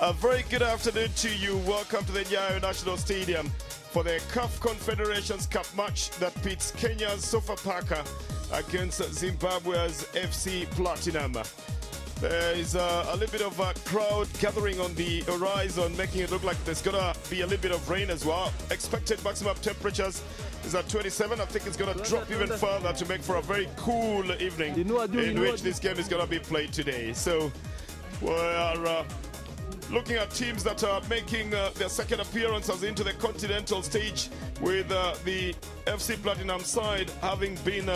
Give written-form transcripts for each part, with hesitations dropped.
A very good afternoon to you. Welcome to the Nyayo National Stadium for the CAF Confederations Cup match that pits Kenya's Sofapaka against Zimbabwe's FC Platinum. There is a little bit of a crowd gathering on the horizon, making it look like there's gonna be a little bit of rain as well. Expected maximum temperatures is at 27. I think it's gonna drop even further to make for a very cool evening in which this game is gonna be played today. So we are looking at teams that are making their second appearances into the continental stage, with the FC Platinum side having been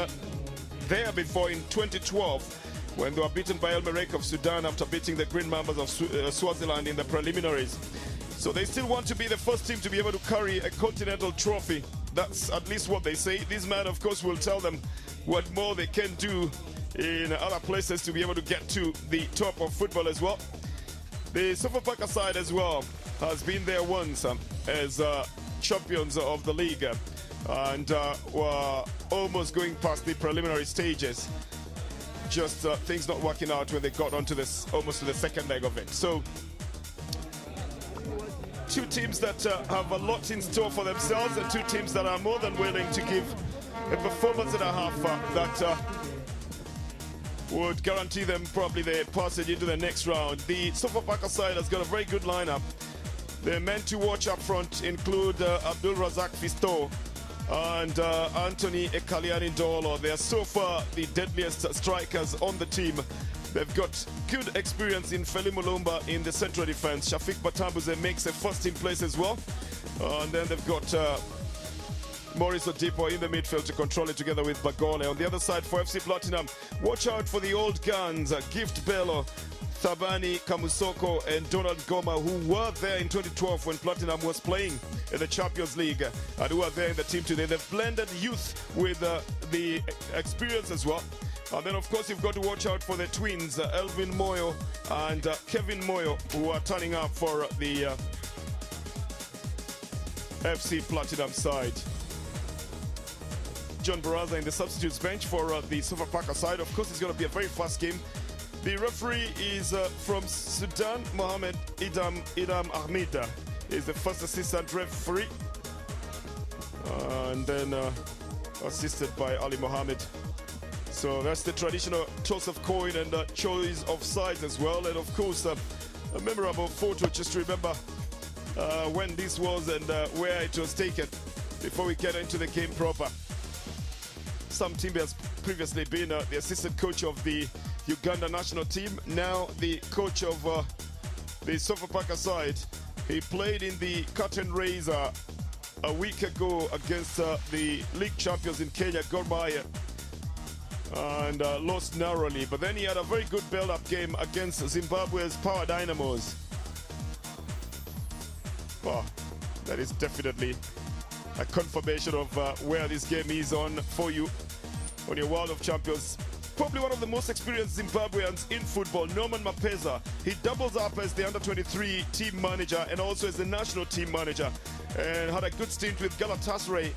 there before in 2012 when they were beaten by El Merreikh of Sudan after beating the Green Mambas of Swaziland in the preliminaries. So they still want to be the first team to be able to carry a continental trophy. That's at least what they say. These men, of course, will tell them what more they can do in other places to be able to get to the top of football as well. The Sofapaka side as well has been there once as champions of the league and were almost going past the preliminary stages. Just things not working out when they got onto this, almost to the second leg of it. So two teams that have a lot in store for themselves, and two teams that are more than willing to give a performance and a half that would guarantee them probably the passage into the next round. The Sofapaka side has got a very good lineup. The men to watch up front include Abdul Razak Fisto and Anthony Ekaliani Ndolo. They are so far the deadliest strikers on the team. They've got good experience in Feli Mulumba in the central defense. Shafiq Batambuze makes a first team place as well. And then they've got Maurice Odipo in the midfield to control it together with Bagole. On the other side for FC Platinum, watch out for the old guns, Gift Bello, Thabani Kamusoko and Donald Goma, who were there in 2012 when Platinum was playing in the Champions League, and who are there in the team today. They've blended youth with the experience as well. And then, of course, you've got to watch out for the twins, Elvin Moyo and Kevin Moyo, who are turning up for the FC Platinum side. John Baraza in the substitutes bench for the Sofapaka side. Of course, it's going to be a very fast game. The referee is from Sudan, Mohammed Idam Ahmida is the first assistant referee. And then assisted by Ali Mohammed. So that's the traditional toss of coin and choice of sides as well. And of course, a memorable photo just to remember when this was and where it was taken before we get into the game proper. Sam Timbe has previously been the assistant coach of the Uganda national team, now the coach of the Sofapaka side. He played in the curtain raiser a week ago against the league champions in Kenya, Gor Mahia, and lost narrowly. But then he had a very good build-up game against Zimbabwe's Power Dynamos. Well, that is definitely a confirmation of where this game is on for you on your World of Champions. Probably one of the most experienced Zimbabweans in football, Norman Mapeza. He doubles up as the under-23 team manager and also as the national team manager, and had a good stint with Galatasaray,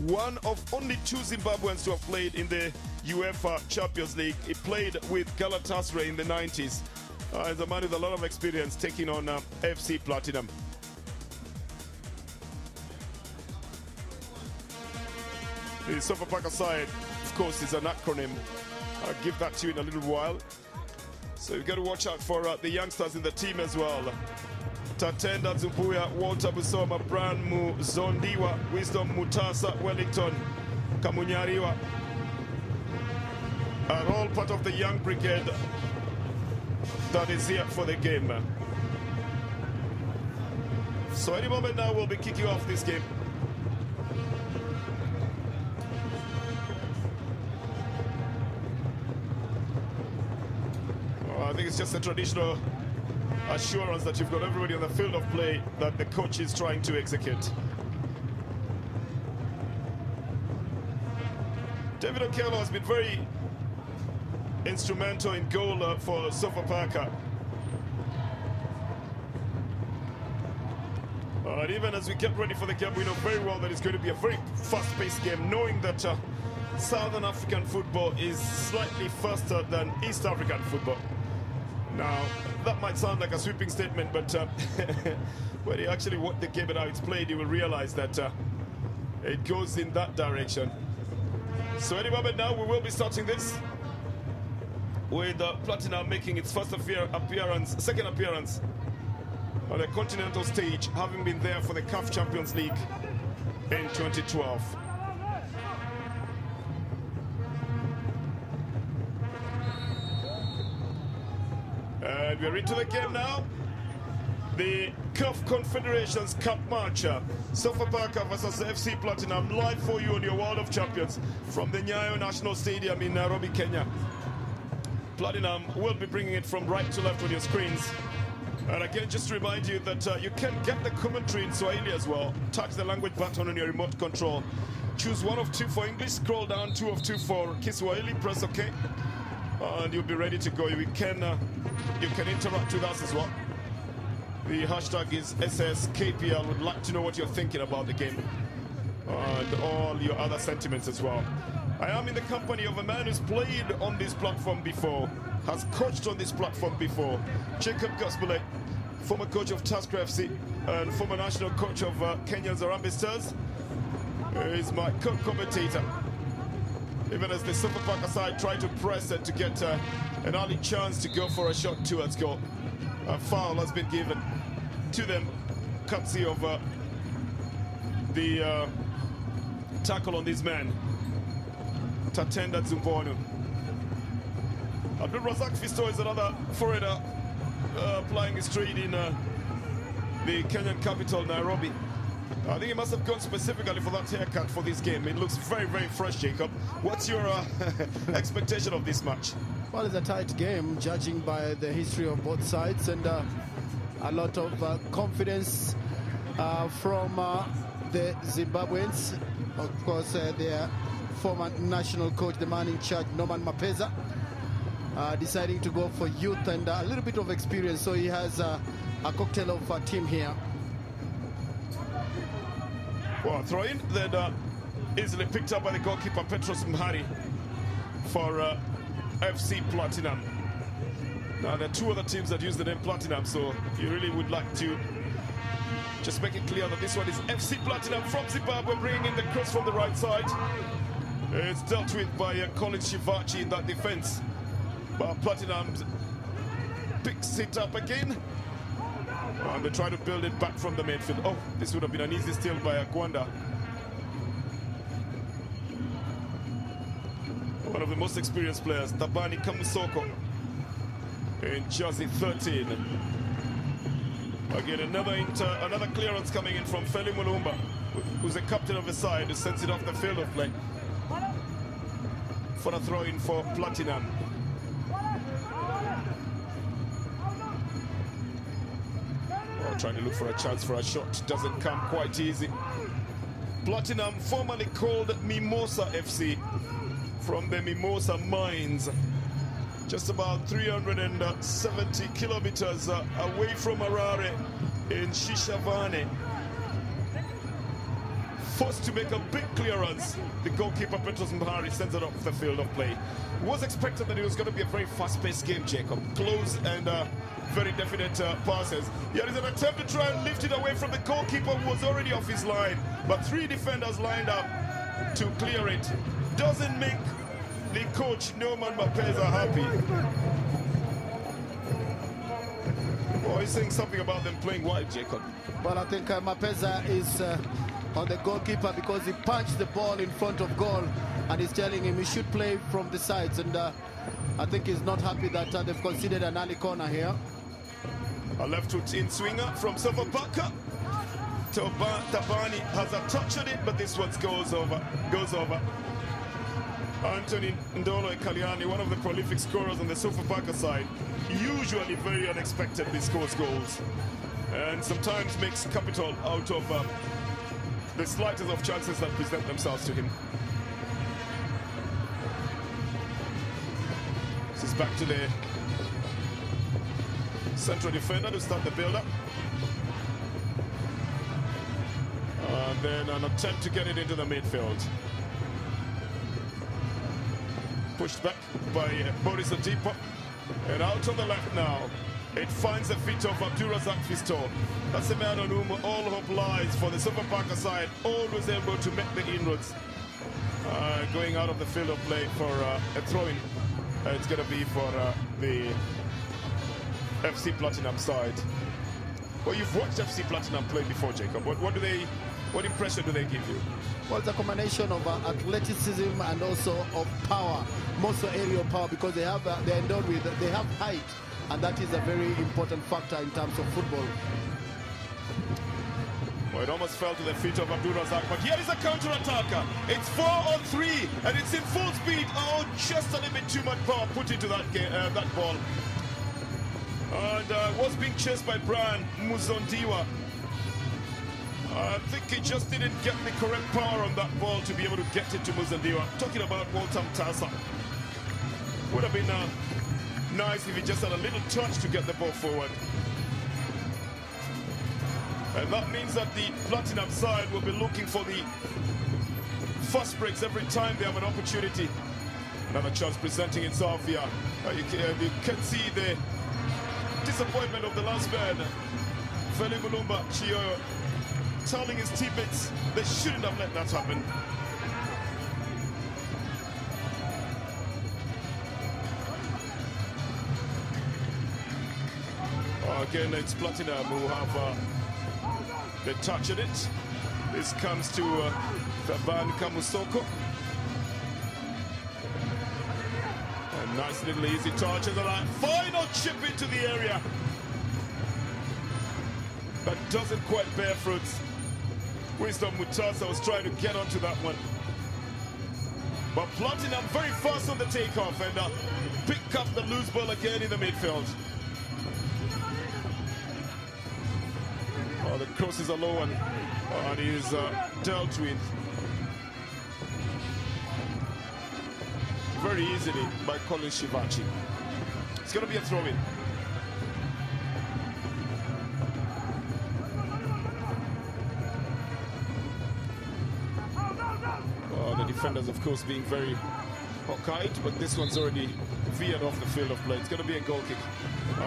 one of only two Zimbabweans to have played in the UEFA Champions League. He played with Galatasaray in the 90s. As a man with a lot of experience taking on FC Platinum. The Sofapaka side, of course, is an acronym. I'll give that to you in a little while. So you've got to watch out for the youngsters in the team as well. Tatenda Zumbuya, Walter Busoma, Branmu Zondiwa, Wisdom Mutasa, Wellington Kamunyariwa are all part of the young brigade that is here for the game. So any moment now we'll be kicking off this game. I think it's just a traditional assurance that you've got everybody on the field of play that the coach is trying to execute. David Okello has been very instrumental in goal for Sofapaka. And even as we get ready for the game, we know very well that it's going to be a very fast-paced game, knowing that Southern African football is slightly faster than East African football. Now, that might sound like a sweeping statement, but when you actually watch the game and how it's played, you will realize that it goes in that direction. So any moment now, we will be starting this with Platinum making its second appearance on the continental stage, having been there for the CAF Champions League in 2012. And we're into the game now. The CAF Confederations Cup match. Sofapaka versus FC Platinum, live for you on your World of Champions from the Nyayo National Stadium in Nairobi, Kenya. Platinum will be bringing it from right to left on your screens. And again, just to remind you that you can get the commentary in Swahili as well. Touch the language button on your remote control. Choose 1 of 2 for English, scroll down 2 of 2 for Kiswahili, press OK. And you'll be ready to go. You can interact with us as well. The hashtag is SSKPL. Would like to know what you're thinking about the game and all your other sentiments as well. I am in the company of a man who's played on this platform before, has coached on this platform before. Jacob Gospelette, former coach of Tusker FC and former national coach of Kenya's Harambee Stars, is my co-commentator. Even as the Sofapaka side try to press and to get an early chance to go for a shot towards goal. A foul has been given to them, courtesy of the tackle on this man, Tatenda Zumbono. Abdul Razak Fisto is another foreigner plying his trade in the Kenyan capital, Nairobi. I think he must have gone specifically for that haircut for this game. It looks very, very fresh, Jacob. What's your expectation of this match? Well, it's a tight game, judging by the history of both sides, and a lot of confidence from the Zimbabweans. Of course, their former national coach, the man in charge, Norman Mapeza, deciding to go for youth and a little bit of experience. So he has a cocktail of a team here. Well, throw-in then easily picked up by the goalkeeper Petros Mhari for FC Platinum. Now, there are 2 other teams that use the name Platinum, so you really would like to just make it clear that this one is FC Platinum from Zimbabwe, bringing in the cross from the right side. It's dealt with by Colin Shivachi in that defense. But Platinum picks it up again. And they try to build it back from the midfield. Oh, this would have been an easy steal by Akwanda. One of the most experienced players, Tabani Kamusoko, in jersey 13. Again, another clearance coming in from Feli Mulumba, who's the captain of the side, who sends it off the field of play for a throw-in for Platinum. Trying to look for a chance for a shot, doesn't come quite easy. Platinum, formerly called Mimosa FC, from the Mimosa mines, just about 370 kilometers away from Harare in Shishavane. Forced to make a big clearance. The goalkeeper Petros Mhari sends it off the field of play. It was expected that it was going to be a very fast-paced game, Jacob. Close and very definite passes. Here is an attempt to try and lift it away from the goalkeeper who was already off his line. But 3 defenders lined up to clear it. Doesn't make the coach, Norman Mapeza, happy. Oh, he's saying something about them playing wide, Jacob. Well, I think Mapeza is on the goalkeeper because he punched the ball in front of goal, and he's telling him he should play from the sides. And I think he's not happy that they've considered an early corner here. A left foot in swinger from Sofapaka. Tabani has a touch on it, but this one goes over. Anthony Ndolo Kaliani, one of the prolific scorers on the Sofapaka side, usually very unexpectedly scores goals, and sometimes makes capital out of the slightest of chances that present themselves to him. This is back to the central defender to start the build-up. And then an attempt to get it into the midfield. Pushed back by Boris Odipo. And out on the left now. It finds the feet of Abdulrazak Fisto. That's the man on whom all hope lies for the sofapaka side. Always able to make the inroads. Going out of the field of play for a throw-in. It's going to be for the FC Platinum side. Well, you've watched FC Platinum play before, Jacob. What impression do they give you? Well, it's a combination of athleticism and also of power, more so aerial power, because they're endowed with, they have height, and that is a very important factor in terms of football. Well, it almost fell to the feet of Abdulrazak, but here is a counter-attacker. It's 4-on-3, and it's in full speed. Oh, just a little bit too much power put into that ball. And was being chased by Brian Muzondiwa. I think he just didn't get the correct power on that ball to be able to get it to Muzondiwa. Talking about Walter Mtasa. Would have been nice if he just had a little touch to get the ball forward. And that means that the Platinum side will be looking for the fast breaks every time they have an opportunity. Another chance presenting itself here. You can see the disappointment of the last man, Feli Mulumba Chiyo, telling his teammates they shouldn't have let that happen. Again, it's Platinum who have the touch in it. This comes to Faban Kamusoko. A nice little easy touch and a final chip into the area. That doesn't quite bear fruits. Wisdom Mutasa was trying to get onto that one. But Platinum very fast on the takeoff and pick up the loose ball again in the midfield. Oh, the crosses are low and he is dealt with very easily by Colin Shivachi. It's going to be a throw-in. The defenders, of course, being very hawk-eyed, but this one's already veered off the field of play. It's going to be a goal kick,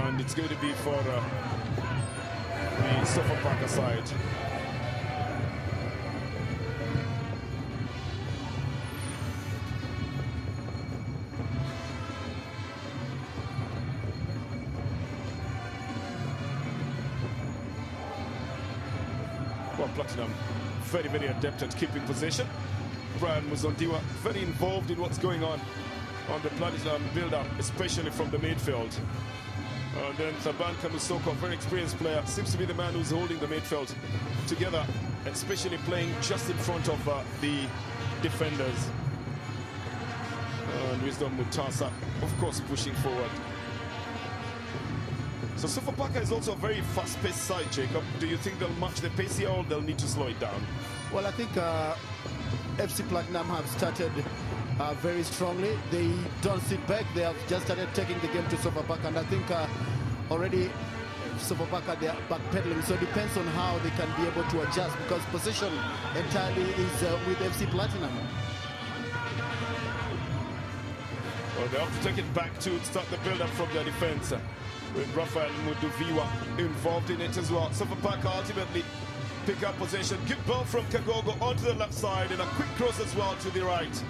and it's going to be for the sofapaka side. Well, Platinum very, very adept at keeping possession. Brian Muzondiwa very involved in what's going on the Platinum build-up, especially from the midfield. And then Thaban Kamusoko, a very experienced player, seems to be the man who's holding the midfield together, especially playing just in front of the defenders. And Wisdom Mutasa, of course, pushing forward. So sofapaka is also a very fast-paced side, Jacob. Do you think they'll match the pace here or they'll need to slow it down? Well, I think FC Platinum have started very strongly. They don't sit back. They have just started taking the game to sofapaka, and I think already sofapaka, they are backpedaling. So it depends on how they can be able to adjust, because possession entirely is with FC Platinum. Well, they have to take it back to start the build-up from their defense, with Rafael Muduviwa involved in it as well. Sofapaka ultimately pick up possession. Good ball from Kagogo onto the left side, and a quick cross as well to the right.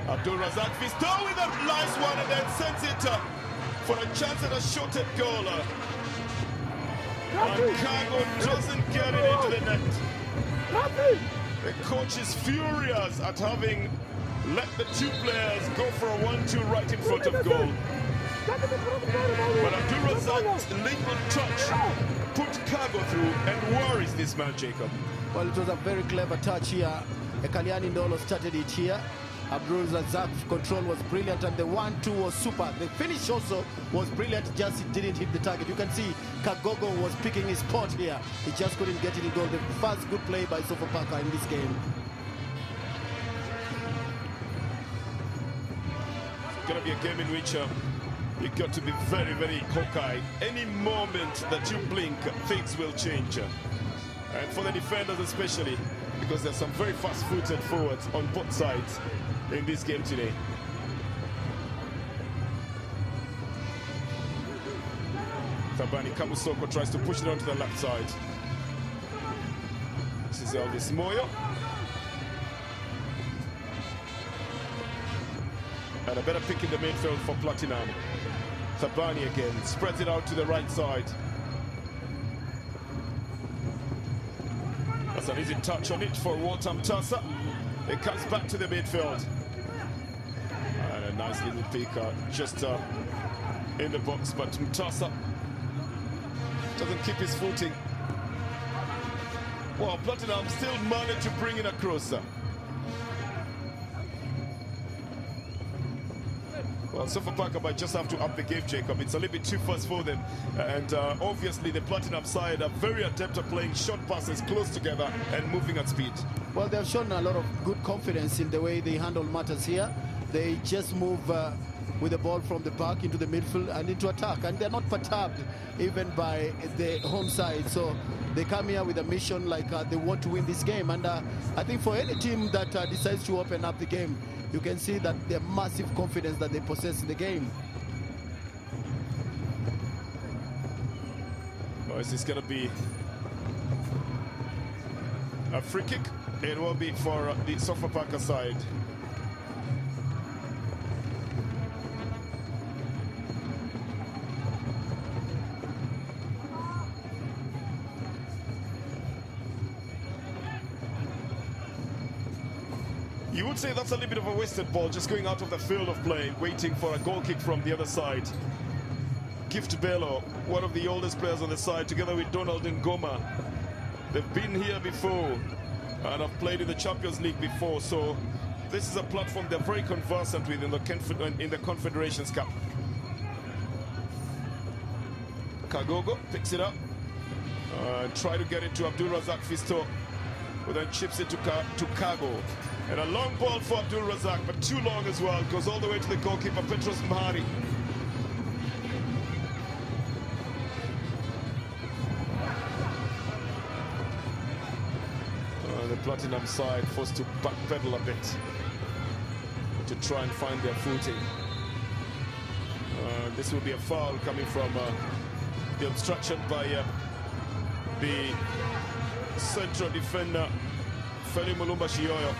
Abdulrazak Fisto with a nice one, and then sends it for a chance at a shot at goal. And Kago doesn't get it into the net. The coach is furious at having let the two players go for a 1-2 right in front of goal. But Abdulrazak's little touch put Kago through and worries this man, Jacob. Well, it was a very clever touch here. Ekaliani Ndolo started it here. Abdulrazak's control was brilliant, and the 1-2 was super. The finish also was brilliant, just it didn't hit the target. You can see Kagogo was picking his spot here. He just couldn't get it in goal. The first good play by sofapaka in this game. It's going to be a game in which you've got to be very, very hawk-eyed. Any moment that you blink, things will change. And for the defenders especially, because there's some very fast-footed forwards on both sides in this game today. Thabani Kabusoko tries to push it onto the left side. This is Elvis Moyo. And a better pick in the midfield for Platinum. Thabani again, spreads it out to the right side. That's an easy touch on it for Walter Mtasa. It comes back to the midfield. And a nice little pick just in the box, but Mtasa doesn't keep his footing. Well, Platinum still managed to bring in a crosser. Well, Sofapaka might just have to up the game, Jacob. It's a little bit too fast for them. And obviously the Platinum side are very adept at playing short passes close together and moving at speed. Well, they've shown a lot of good confidence in the way they handle matters here. They just move with the ball from the back into the midfield and into attack. And they're not perturbed even by the home side. So they come here with a mission like they want to win this game. And I think for any team that decides to open up the game, you can see that the massive confidence that they possess in the game. Oh, is this going to be a free kick? It will be for the Sofapaka side. You would say that's a little bit of a wasted ball, just going out of the field of play, waiting for a goal kick from the other side. Gift Bello, one of the oldest players on the side, together with Donald Ngoma. They've been here before and have played in the Champions League before, so this is a platform they're very conversant with in the Confederations Cup. Kagogo picks it up, try to get it to Abdul Razak Fisto, who then chips it to Kago. And a long ball for Abdul Razak, but too long as well. Goes all the way to the goalkeeper, Petros Mhari. The Platinum side forced to backpedal a bit to try and find their footing. This will be a foul coming from the obstruction by the central defender, Feli Mulumba Shioyo.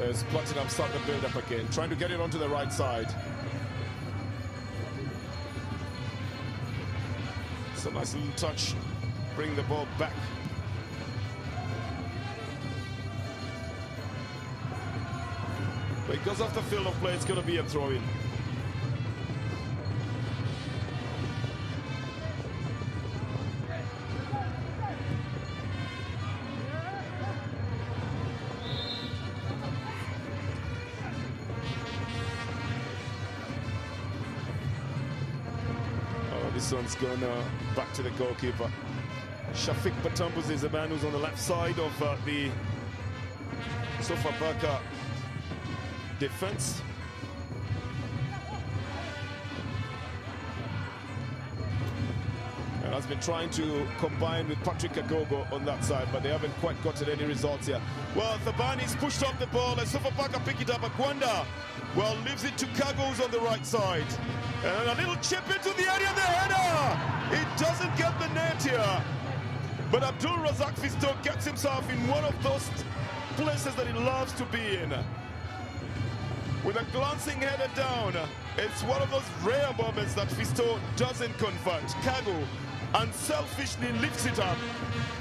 As Platinum start the build-up again, trying to get it onto the right side. It's a nice little touch, bring the ball back. But it goes off the field of play, it's going to be a throw-in. This one's gone back to the goalkeeper. Shafiq Batambuz is the man who's on the left side of the Sofapaka defense. And has been trying to combine with Patrick Agogo on that side, but they haven't quite gotten any results here. Well, Thabani's pushed off the ball and Sofapaka pick it up. Agwanda, well, leaves it to Kagos on the right side. And a little chip into the area of the header. It doesn't get the net here. But Abdul Razak Fisto gets himself in one of those places that he loves to be in. With a glancing header down, it's one of those rare moments that Fisto doesn't convert. Kago unselfishly lifts it up,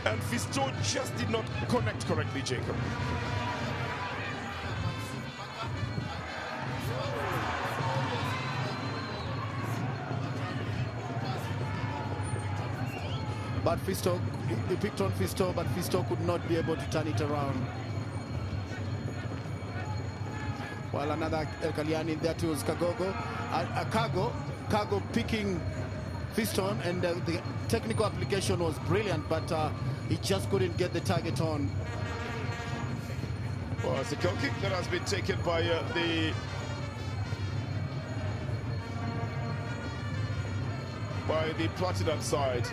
and Fisto just did not connect correctly, Jacob. But Fisto, he picked on Fisto, but Fisto could not be able to turn it around. While another El Kalyani, that was Kagogo. Kago picking Fiston, and the technical application was brilliant, but he just couldn't get the target on. Well, it's a goal kick that has been taken by the Platinum side.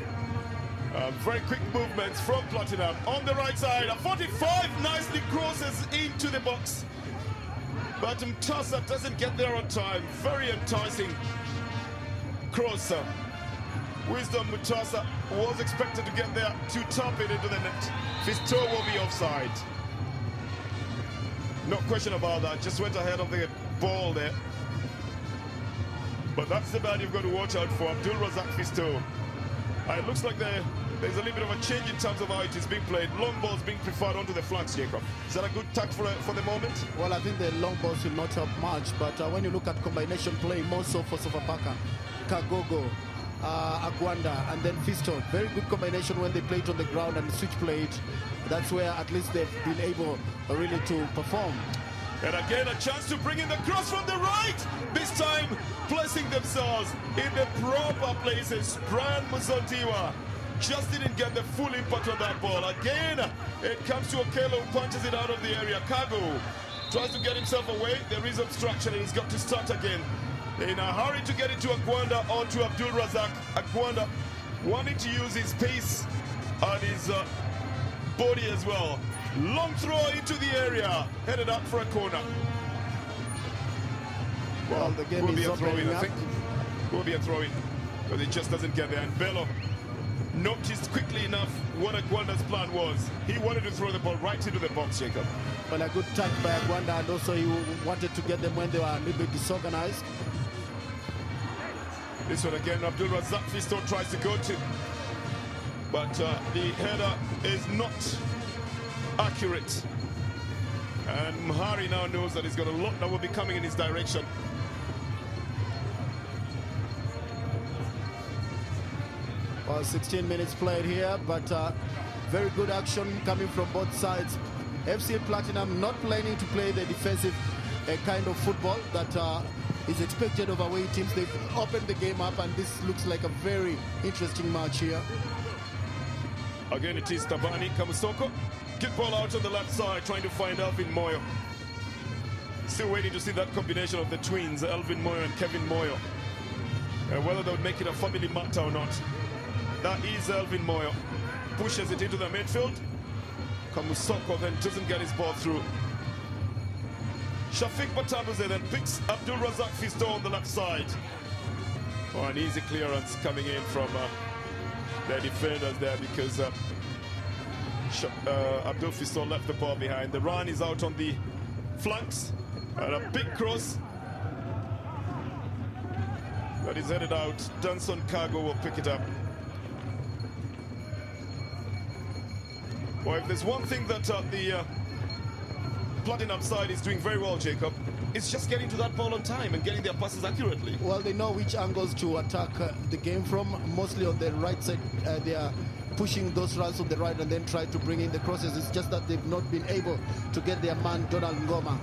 Very quick movements from Platinum on the right side. A 45 nicely crosses into the box. But Mtasa doesn't get there on time. Very enticing cross. Wisdom Mutasa was expected to get there to tap it into the net. Fisto will be offside. No question about that. Just went ahead of the ball there. But that's the man you've got to watch out for, Abdul Razak Fisto. It looks like there's a little bit of a change in terms of how it is being played. Long balls being preferred onto the flanks, Jacob. Is that a good tack for the moment? Well, I think the long balls will not help much, but when you look at combination play, more so for Sofapaka, Kagogo, Agwanda, and then Fisto, very good combination when they play it on the ground and switch play it. That's where at least they've been able really to perform. And again, a chance to bring in the cross from the right. This time, placing themselves in the proper places. Brian Muzontiwa just didn't get the full impact on that ball. Again, it comes to Okello, who punches it out of the area. Kago tries to get himself away. There is obstruction, and he's got to start again. In a hurry to get into Agwanda onto Abdul Razak. Agwanda wanting to use his pace and his body as well. Long throw into the area, headed up for a corner. Well, the game is throw-in, I think. Will be a throw-in, because it just doesn't get there. And Bello noticed quickly enough what Agwanda's plan was. He wanted to throw the ball right into the box, Jacob. Well, a good touch by Agwanda, and also he wanted to get them when they were a little bit disorganized. This one again, Abdul Razak Fisto tries to go to, but the header is not accurate. And Mhari now knows that he's got a lot that will be coming in his direction. Well, 16 minutes played here, but very good action coming from both sides. FC Platinum not planning to play the defensive kind of football that is expected of away teams. They've opened the game up, and this looks like a very interesting match here. Again, it is Tabani Kamusoko. Kick ball out on the left side, trying to find Elvin Moyo. Still waiting to see that combination of the twins, Elvin Moyo and Kevin Moyo. Whether they would make it a family matter or not. That is Elvin Moyo. Pushes it into the midfield. Kamusoko then doesn't get his ball through. Shafiq Batabuze then picks Abdul Razak Fisto on the left side. Oh, an easy clearance coming in from their defenders there, because Abdul Fisto left the ball behind. The run is out on the flanks, and a big cross that is headed out. Danson Kago will pick it up. Well, if there's one thing that the Platinum side is doing very well, Jacob, it's just getting to that ball on time and getting their passes accurately. Well, they know which angles to attack the game from. Mostly on the right side, they are pushing those runs on the right and then try to bring in the crosses. It's just that they've not been able to get their man, Donald Ngoma.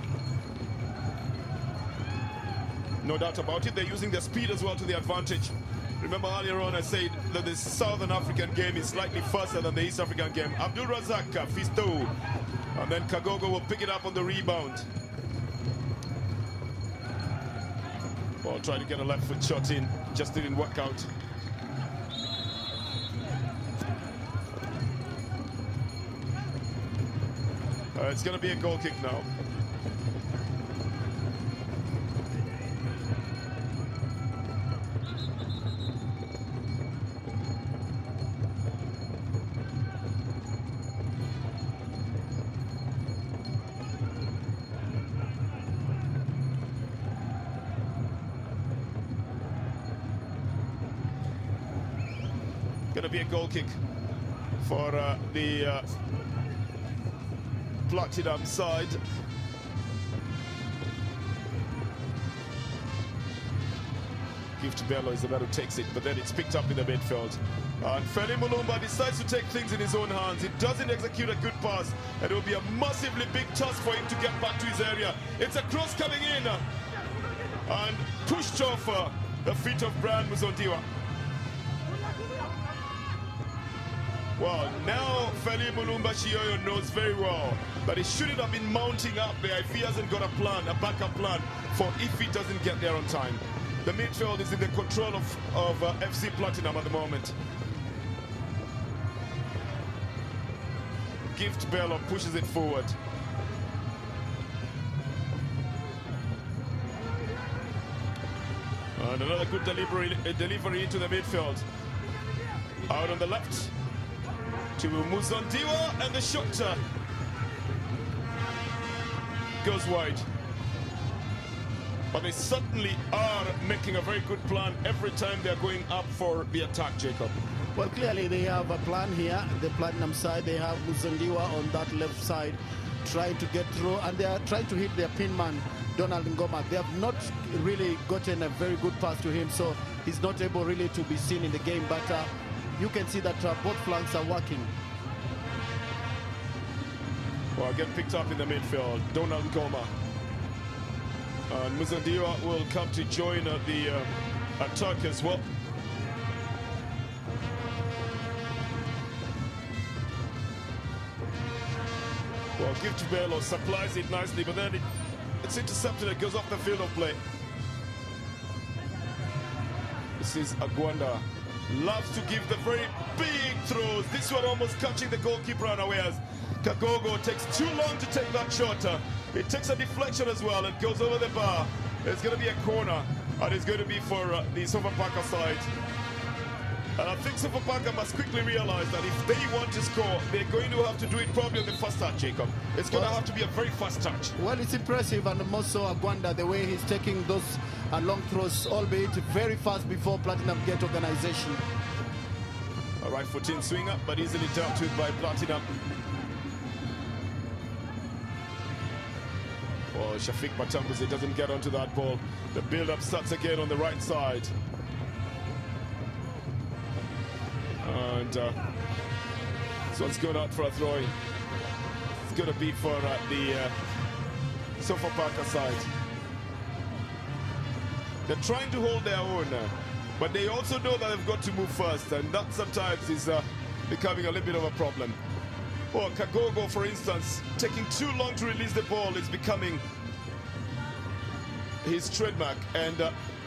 No doubt about it. They're using their speed as well to their advantage. Remember earlier on I said that the Southern African game is slightly faster than the East African game. Abdul Razak Fisto, and then Kagogo will pick it up on the rebound. Ball trying to get a left foot shot in, just didn't work out. It's going to be a goal kick now. Going to be a goal kick for the Platinum side. Gift Bello is the man who takes it, but then it's picked up in the midfield. And Feli Mulumba decides to take things in his own hands. He doesn't execute a good pass, and it will be a massively big task for him to get back to his area. It's a cross coming in and pushed off the feet of Brian Muzontiwa. Well, now Feli Mulumba Shioyo knows very well that he shouldn't have been mounting up there if he hasn't got a plan, a backup plan for if he doesn't get there on time. The midfield is in the control of FC Platinum at the moment. Gift Bello pushes it forward. And another good delivery into the midfield. Out on the left to Muzandiwa, and the shot goes wide. But they certainly are making a very good plan every time they're going up for the attack, Jacob. Well, clearly they have a plan here. The Platinum side, they have Muzandiwa on that left side trying to get through, and they are trying to hit their pin man, Donald Ngoma. They have not really gotten a very good pass to him, so he's not able really to be seen in the game. But you can see that both flanks are working. Well, get picked up in the midfield, Donald Ngoma. And Muzandiwa will come to join the attack as well. Well, Gift Bello supplies it nicely, but then it's intercepted. It goes off the field of play. This is Agwanda. Loves to give the very big throws. This one almost catching the goalkeeper unawares. Kagogo takes too long to take that shot. It takes a deflection as well and goes over the bar. It's going to be a corner, and it's going to be for the Sofapaka side. And I think Sofapaka must quickly realize that if they want to score, they're going to have to do it probably on the first touch, Jacob. It's going to have to be a very fast touch. Well, it's impressive, and also Agwanda, the way he's taking those long throws, albeit very fast before Platinum get organization. A right foot in swing up, but easily dealt with by Platinum. Oh, Shafiq Batambuze doesn't get onto that ball. The build-up starts again on the right side. And this one's going out for a throw-in. It's going to be for the Sofapaka side. They're trying to hold their own, but they also know that they've got to move first, and that sometimes is becoming a little bit of a problem. Or Kagogo, for instance, taking too long to release the ball is becoming his trademark, and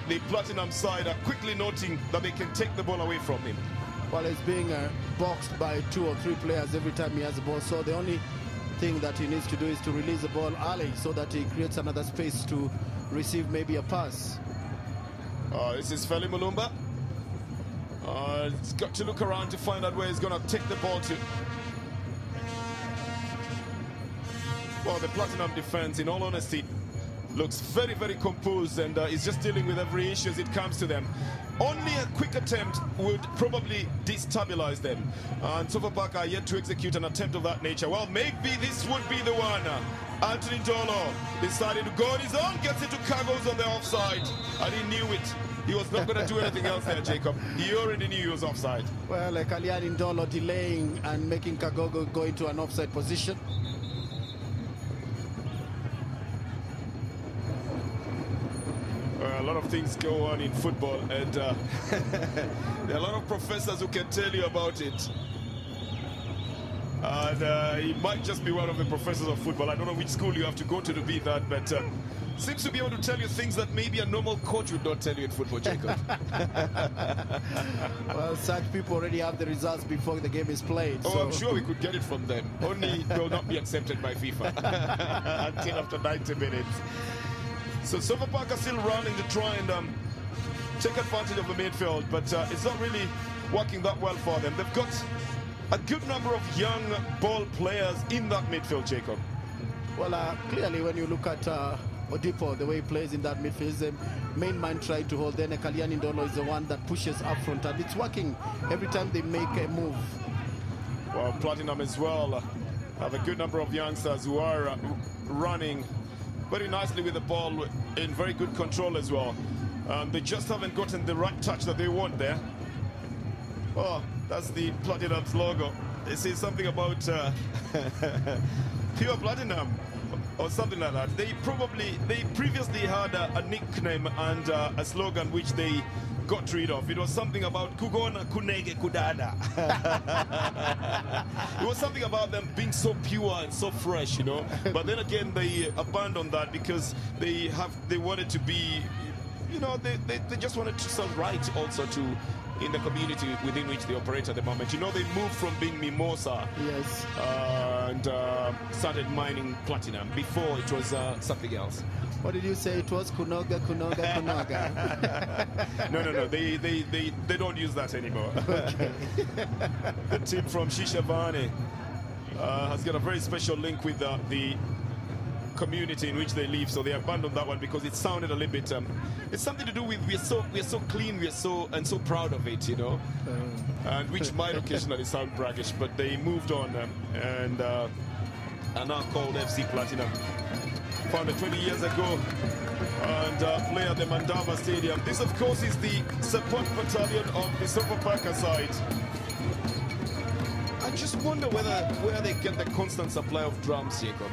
the Platinum side are quickly noting that they can take the ball away from him. Well, he's being boxed by 2 or 3 players every time he has the ball, so the only thing that he needs to do is to release the ball early so that he creates another space to receive maybe a pass. This is Feli Mulumba. He's got to look around to find out where he's going to take the ball to. Well, the Platinum defense, in all honesty, looks very, very composed, and is just dealing with every issue as it comes to them. Only a quick attempt would probably destabilize them, and Sofapaka are yet to execute an attempt of that nature. Well, maybe this would be the one. Anthony Dolo decided to go on his own, gets into Kagos on the offside, and he knew it. He was not going to do anything else there, Jacob. He already knew he was offside. Well, Kaliani Ndolo delaying and making Kagogo go into an offside position. A lot of things go on in football, and there are a lot of professors who can tell you about it. And he might just be one of the professors of football. I don't know which school you have to go to be that, but seems to be able to tell you things that maybe a normal coach would not tell you in football, Jacob. Well, such people already have the results before the game is played. Oh, so. I'm sure we could get it from them. Only they will not be accepted by FIFA until after 90 minutes. So Sofapaka still running to try and take advantage of the midfield, but it's not really working that well for them. They've got a good number of young ball players in that midfield, Jacob. Well, clearly when you look at Odipo, the way he plays in that midfield, he's the main man trying to hold. Then Kaliani Ndolo is the one that pushes up front, and it's working every time they make a move. Well, Platinum as well have a good number of youngsters who are running very nicely with the ball, in very good control as well. They just haven't gotten the right touch that they want there. Oh, that's the Platinum's logo. They say something about pure Platinum or something like that. They previously had a nickname and a slogan which they got rid of. It was something about Kugona Kunege Kudada. It was something about them being so pure and so fresh, you know. But then again, they abandoned that because they wanted to be, you know, they just wanted to sound right also to, in the community within which they operate at the moment. You know, they moved from being Mimosa Yes. and started mining platinum. Before it was something else. What did you say? It was Kunoga, Kunoga, Kunoga. No. They don't use that anymore. Okay. The team from Shishavane has got a very special link with the community in which they live, so they abandoned that one because it sounded a little bit. It's something to do with we're so clean, we're so proud of it, you know, and which might occasionally sound braggish, but they moved on and are now called FC Platinum. Founded 20 years ago and play at the Mandava Stadium. This, of course, is the support battalion of the sofapaka side. I just wonder where they get the constant supply of drums, Jacob.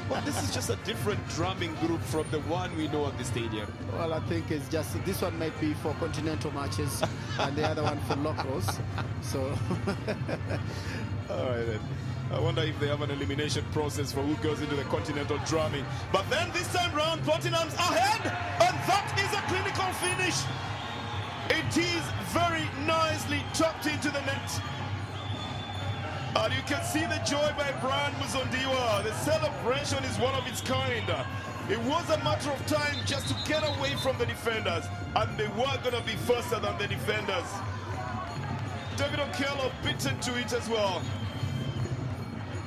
Well, this is just a different drumming group from the one we know at the stadium. Well, I think it's just this one might be for continental matches and the other one for locals. So, all right then. I wonder if they have an elimination process for who goes into the continental drumming. But then this time round, Platinum's ahead, and that is a clinical finish. It is very nicely tucked into the net. And you can see the joy by Brian Muzondiwa. The celebration is one of its kind. It was a matter of time just to get away from the defenders, and they were going to be faster than the defenders. David Okello bitten to it as well.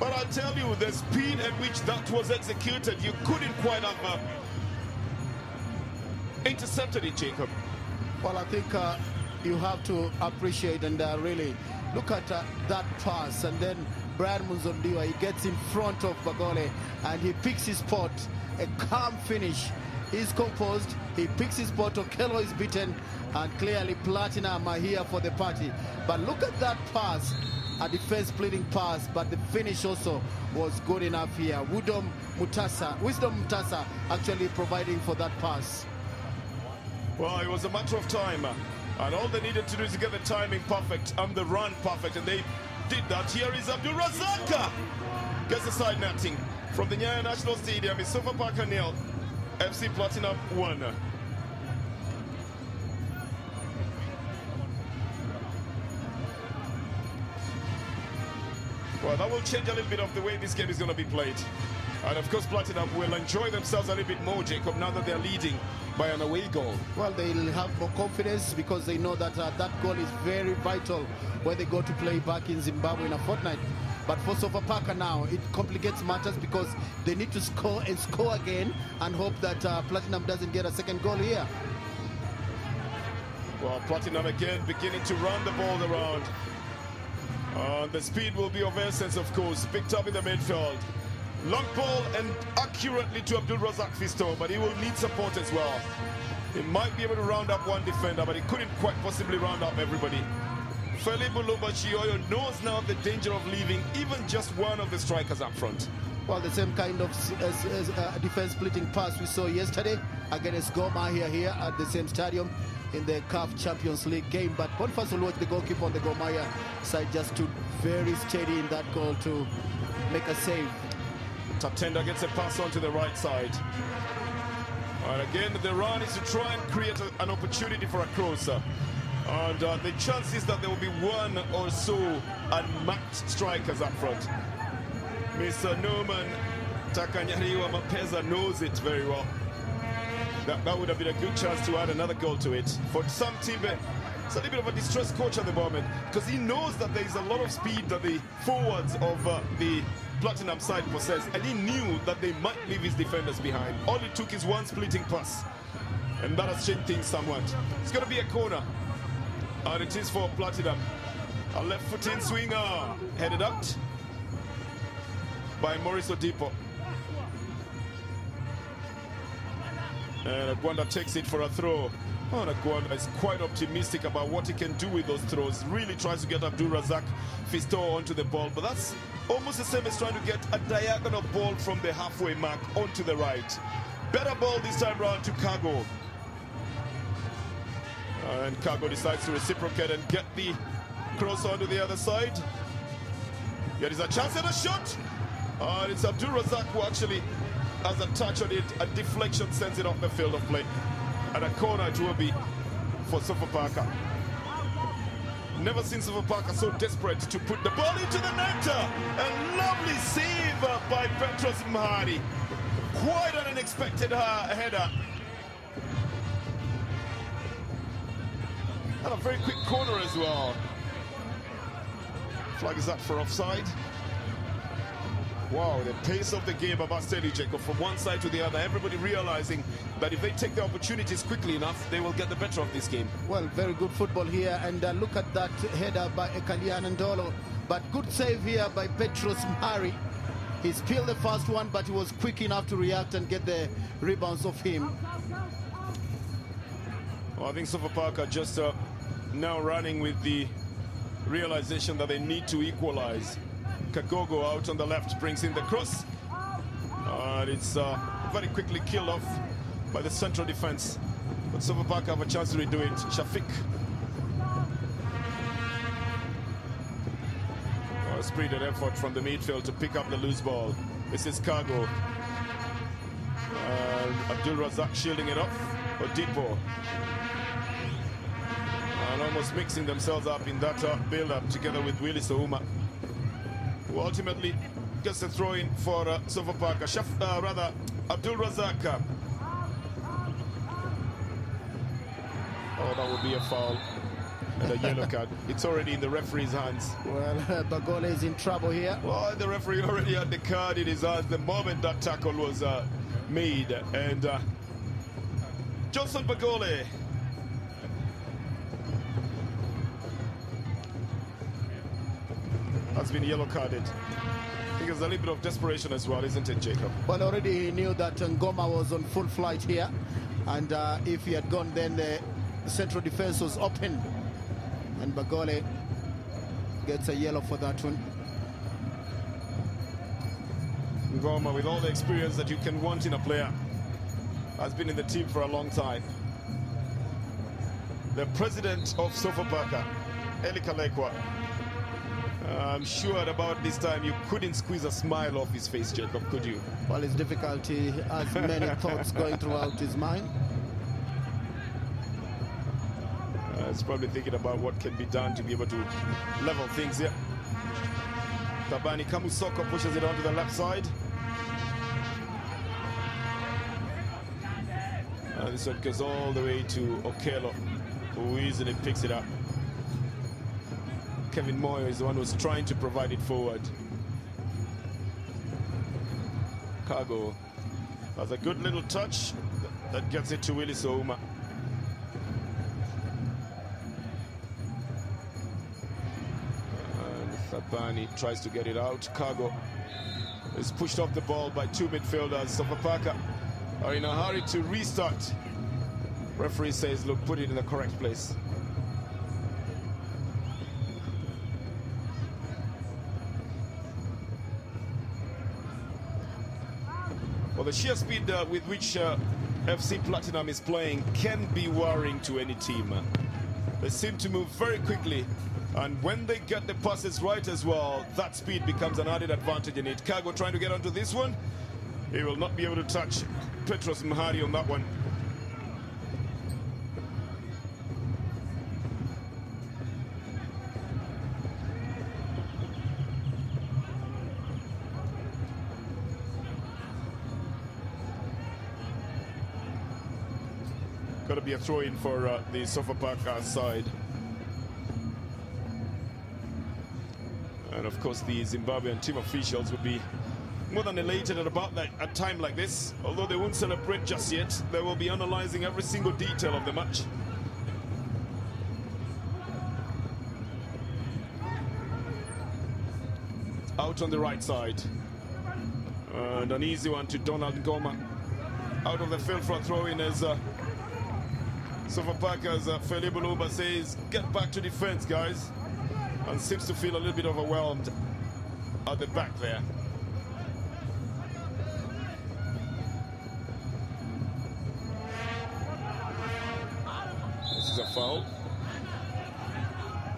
But I'll tell you, the speed at which that was executed, you couldn't quite have intercepted it, Jacob. well, I think you have to appreciate and really look at that pass, and then Brian Muzondiwa, he gets in front of Bagole and he picks his spot, a calm finish. He's composed, he picks his spot, Okello is beaten, and clearly Platinum are here for the party. But look at that pass, a defense splitting pass, but the finish also was good enough here. Wisdom Mutasa actually providing for that pass. Well, it was a matter of time, and all they needed to do is to get the timing perfect and the run perfect, and they did that. Here is Abdul Razak. Gets the side netting from the Nyayo National Stadium. It's sofapaka 0, FC Platinum 1. Well, that will change a little bit of the way this game is going to be played. And of course, Platinum will enjoy themselves a little bit more, Jacob, now that they're leading by an away goal. Well, they'll have more confidence because they know that that goal is very vital when they go to play back in Zimbabwe in a fortnight. But for Sofapaka now, it complicates matters because they need to score and score again and hope that Platinum doesn't get a second goal here. Well, Platinum again beginning to run the ball around. The speed will be of essence, of course. Picked up in the midfield. Long ball and accurately to Abdul Razak Fisto, but he will need support as well. He might be able to round up one defender, but he couldn't quite possibly round up everybody. Felipe Chioyo knows now the danger of leaving even just one of the strikers up front. Well, the same kind of defense splitting pass we saw yesterday against Gor Mahia here at the same stadium in the CAF Champions League game. But Boniface Oluoch, the goalkeeper on the Gor Mahia side, just stood very steady in that goal to make a save. Tatenda gets a pass onto the right side. And again, the run is to try and create an opportunity for a crosser. And the chances that there will be one or so unmarked strikers up front. Mr. Norman Takanyariwa Mapeza knows it very well. That would have been a good chance to add another goal to it. For some team, it's a little bit of a distressed coach at the moment because he knows that there is a lot of speed that the forwards of the Platinum side possess, and he knew that they might leave his defenders behind. All it took is one splitting pass, and that has changed things somewhat. It's going to be a corner, and it is for Platinum. A left-footing swinger, headed out by Maurice Odipo. And Agwanda takes it for a throw. Oh, Agwanda is quite optimistic about what he can do with those throws. Really tries to get Abdul Razak Fisto onto the ball, but that's almost the same as trying to get a diagonal ball from the halfway mark onto the right. Better ball this time round to Kago. And Kago decides to reciprocate and get the cross onto the other side. There is a chance at a shot. And it's Abdul Razak who actually has a touch on it. A deflection sends it off the field of play. And a corner it will be for Sofapaka. Never seen Sofapaka so desperate to put the ball into the net. A lovely save by Petros Mhari. Quite an unexpected header. And a very quick corner as well. Flag is up for offside. Wow, the pace of the game, I must tell you, Jacob, from one side to the other, everybody realizing that if they take the opportunities quickly enough, they will get the better of this game. Well, very good football here, and look at that header by Ekalian Ndolo. But good save here by Petros Mhari. He spilled the first one, but he was quick enough to react and get the rebounds of him. Well, I think Sofapaka just now running with the realization that they need to equalize. Kagogo out on the left brings in the cross, and it's very quickly killed off by the central defense. But Sofapaka have a chance to redo it. Shafiq. A spirited effort from the midfield to pick up the loose ball. This is Cargo. Abdul Razak shielding it off for Dipo. And almost mixing themselves up in that build-up together with Willie Souma, who ultimately gets the throw-in for Sofapaka. Abdul Razak. Oh, that would be a foul and a yellow card. It's already in the referee's hands. Well, Bagole is in trouble here. Well, the referee already had the card in his hands the moment that tackle was made. And Johnson Bagole has been yellow carded. I think there's a little bit of desperation as well, isn't it, Jacob? Well, already he knew that Ngoma was on full flight here, and if he had gone, then the central defense was open, and Bagole gets a yellow for that one. Ngoma, with all the experience that you can want in a player, has been in the team for a long time. The president of Sofapaka, Eli Kalekwa, I'm sure at about this time you couldn't squeeze a smile off his face, Jacob, could you? Well, it's difficult. He has many thoughts going throughout his mind. He's probably thinking about what can be done to be able to level things here. Tabani Kamusoko pushes it onto the left side. This one goes all the way to Okello, who easily picks it up. Kevin Moyo is the one who's trying to provide it forward. Cargo has a good little touch that gets it to Willie Souma. And Thabani tries to get it out. Cargo is pushed off the ball by two midfielders. Sofapaka are in a hurry to restart. Referee says, look, put it in the correct place. Well, the sheer speed with which FC Platinum is playing can be worrying to any team. They seem to move very quickly, and when they get the passes right as well, that speed becomes an added advantage in it. Cargo trying to get onto this one. He will not be able to touch Petros Mhari on that one. Got to be a throw-in for the Sofapaka side. And of course the Zimbabwean team officials would be more than elated at about that a time like this. Although they won't celebrate just yet, they will be analyzing every single detail of the match. Out on the right side. And an easy one to Donald Ngoma. Out of the field for a throw-in as Sofapaka's Felipe Luba says, get back to defense, guys. And seems to feel a little bit overwhelmed at the back there. This is a foul.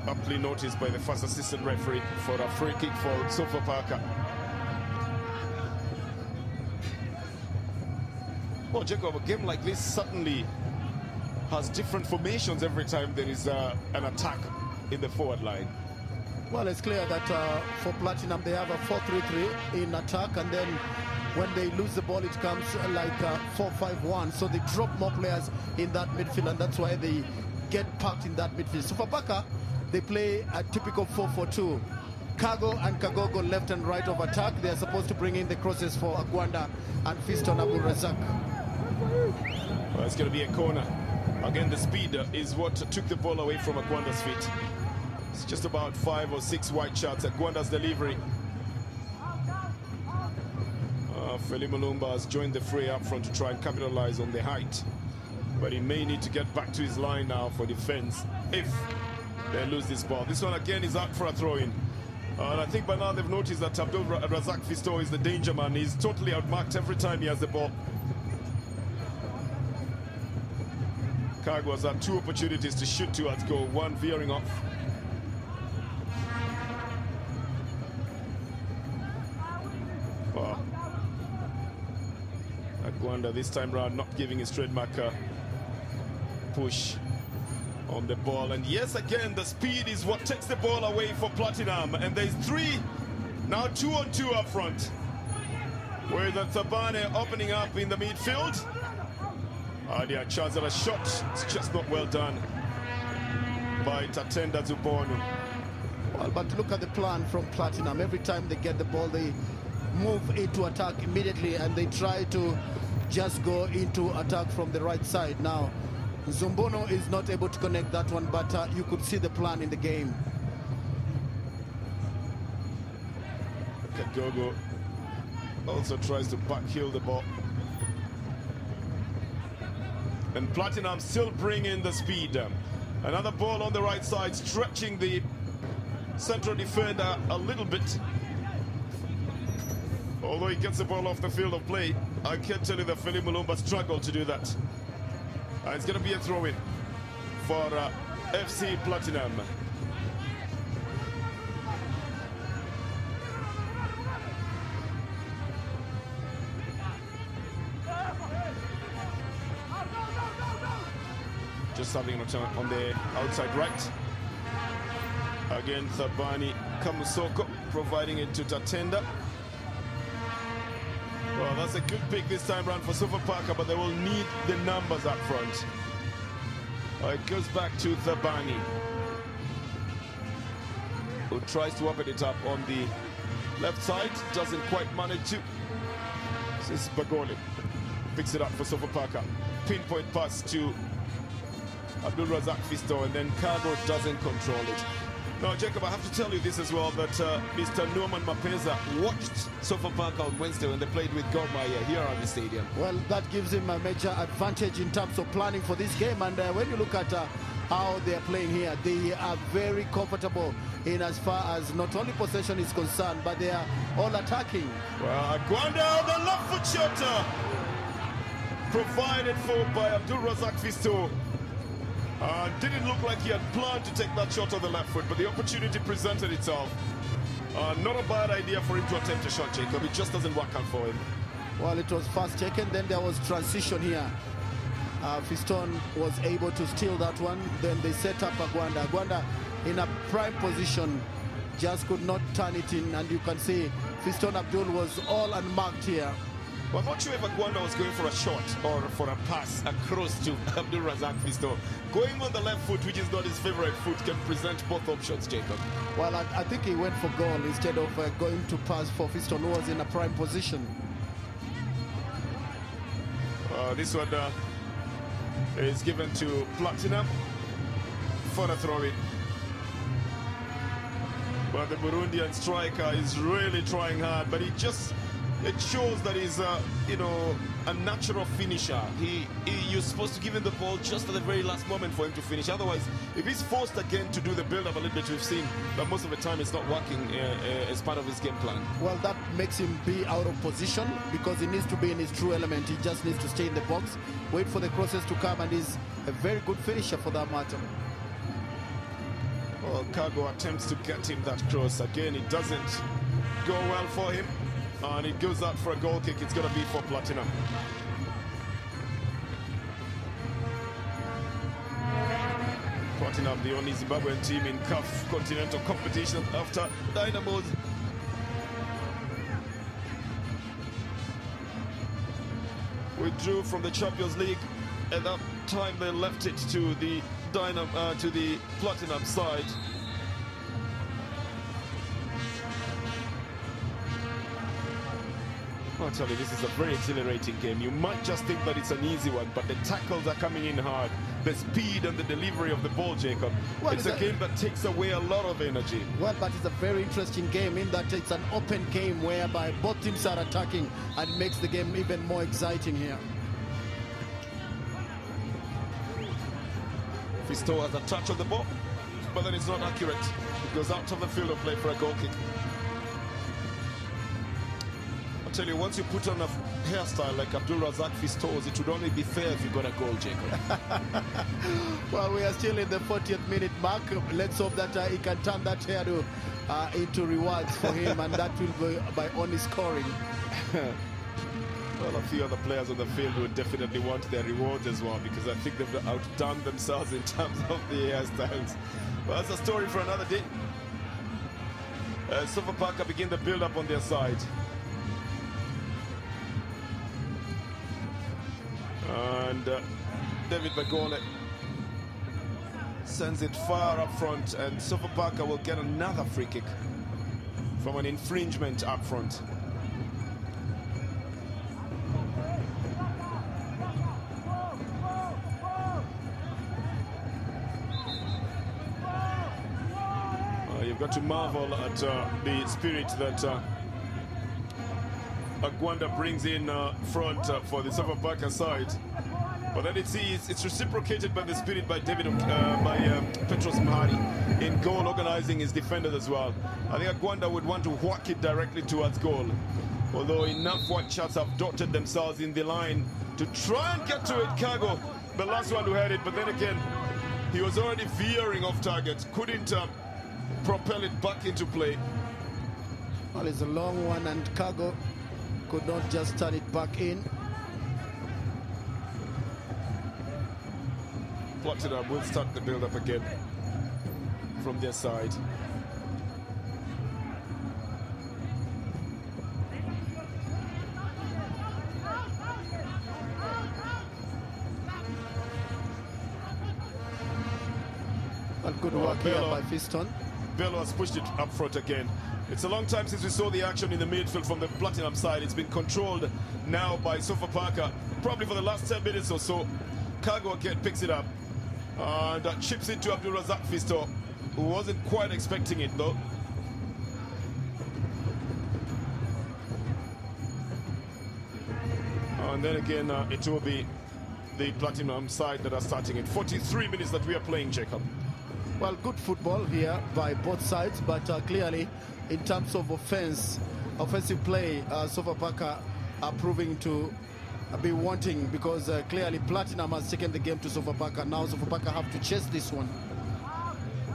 Aptly noticed by the first assistant referee for a free kick for Sofapaka. Well, Jacob, a game like this certainly has different formations every time there is an attack in the forward line. Well, it's clear that for Platinum, they have a 4-3-3 in attack, and then when they lose the ball, it comes like 4-5-1. So they drop more players in that midfield, and that's why they get packed in that midfield. Sofapaka, they play a typical 4-4-2. Cargo and Kagogo left and right of attack. They are supposed to bring in the crosses for Agwanda and Fiston Abdul Razak. Well, it's going to be a corner. Again, the speed is what took the ball away from Agwanda's feet. It's just about 5 or 6 wide shots. Agwanda's delivery. Feli Mulumba has joined the fray up front to try and capitalize on the height. But he may need to get back to his line now for defense if they lose this ball. This one again is out for a throw-in. And I think by now they've noticed that Abdul Razak Fisto is the danger man. He's totally outmarked every time he has the ball. Cargo has had 2 opportunities to shoot towards goal, one veering off. Wow. Agwanda this time round not giving his trademark push on the ball. And yes, again, the speed is what takes the ball away for Platinum. And there's 3, now 2-on-2 up front. With Thabane opening up in the midfield. They had a chance at a shot. It's just not well done by Tatenda Zubonu. Well, but look at the plan from Platinum. Every time they get the ball, they move into attack immediately, and they try to just go into attack from the right side. Now, Zumbono is not able to connect that one, but you could see the plan in the game. Kagogo also tries to backheel the ball. And Platinum still bring in the speed. Another ball on the right side, stretching the central defender a little bit. Although he gets the ball off the field of play, I can tell you that Feli Mulumba struggled to do that. And it's going to be a throw-in for FC Platinum. Just having a turn on the outside right. Again, Thabani Kamusoko providing it to Tatenda. Well, that's a good pick this time round for Sofapaka, but they will need the numbers up front. It goes back to Thabani, who tries to open it up on the left side. Doesn't quite manage to. This is Bagoli. Picks it up for Sofapaka. Pinpoint pass to Abdul Razak Fisto, and then Cargo doesn't control it. Now, Jacob, I have to tell you this as well, that Mr. Norman Mapeza watched Sofapaka on Wednesday when they played with Gor Mahia here at the stadium. Well, that gives him a major advantage in terms of planning for this game. And when you look at how they are playing here, they are very comfortable in as far as not only possession is concerned, but they are all attacking. Well, Agwanda, the left foot shot provided for by Abdul Razak Fisto. Didn't look like he had planned to take that shot on the left foot, but the opportunity presented itself. Not a bad idea for him to attempt a shot, Jacob. It just doesn't work out for him. Well, it was fast taken, then there was transition here. Fiston was able to steal that one. Then they set up Agwanda. Agwanda in a prime position, just could not turn it in, and you can see Fiston Abdul was all unmarked here. Well, I'm not sure if Agwanda was going for a shot or for a pass across to Abdul Razak Fisto. Going on the left foot, which is not his favorite foot, can present both options, Jacob. Well, I think he went for goal instead of going to pass for Fiston, who was in a prime position. This one is given to Platinum for a throw-in. But the Burundian striker is really trying hard, but it shows that he's a natural finisher. You're supposed to give him the ball just at the very last moment for him to finish. Otherwise, if he's forced again to do the build-up a little bit, we've seen that most of the time it's not working as part of his game plan. Well, that makes him be out of position because he needs to be in his true element. He just needs to stay in the box, wait for the crosses to come, and he's a very good finisher for that matter. Well, Cargo attempts to get him that cross. Again, it doesn't go well for him. And it goes out for a goal kick. It's going to be for Platinum. Platinum, the only Zimbabwean team in CAF continental competition after Dynamos withdrew from the Champions League. At that time, they left it to the Platinum side. I'll tell you, this is a very exhilarating game. You might just think that it's an easy one, but the tackles are coming in hard. The speed and the delivery of the ball, Jacob. Well, it's a game that takes away a lot of energy. Well, but it's a very interesting game in that it's an open game whereby both teams are attacking, and it makes the game even more exciting here. Fisto has a touch on the ball, but then it's not accurate. It goes out of the field of play for a goal kick. Tell you, once you put on a hairstyle like Abdul Razak Fisto's, it would only be fair if you got a goal, Jacob. Well, we are still in the 40th minute mark. Let's hope that he can turn that hairdo into rewards for him, and that will be by only scoring. Well, a few other players on the field would definitely want their rewards as well, because I think they've outdone themselves in terms of the hairstyles. But that's a story for another day. Sofapaka begin the build-up on their side. And David Bagole sends it far up front, and Sofapaka will get another free kick from an infringement up front. You've got to marvel at the spirit that Agwanda brings in front for the Sofapaka side, but then it's reciprocated by the spirit by Petros Mhari in goal, organizing his defenders as well. I think Agwanda would want to whack it directly towards goal, although enough white shirts have dotted themselves in the line to try and get to it. Kago, the last one who had it, but then again he was already veering off target, couldn't propel it back into play. Well, it's a long one, and Kago could not just turn it back in. Platinum will start the build-up again from their side. Well, good work here by Fiston. Bello has pushed it up front again. It's a long time since we saw the action in the midfield from the Platinum side. It's been controlled now by Sofapaka, probably for the last 10 minutes or so. Kago again picks it up and chips it to Abdul Razak Fisto, who wasn't quite expecting it though. And then again, it will be the Platinum side that are starting in 43 minutes that we are playing, Jacob. Well, good football here by both sides, but clearly in terms of offensive play, Sofapaka are proving to be wanting, because clearly Platinum has taken the game to Sofapaka. Now Sofapaka have to chase this one.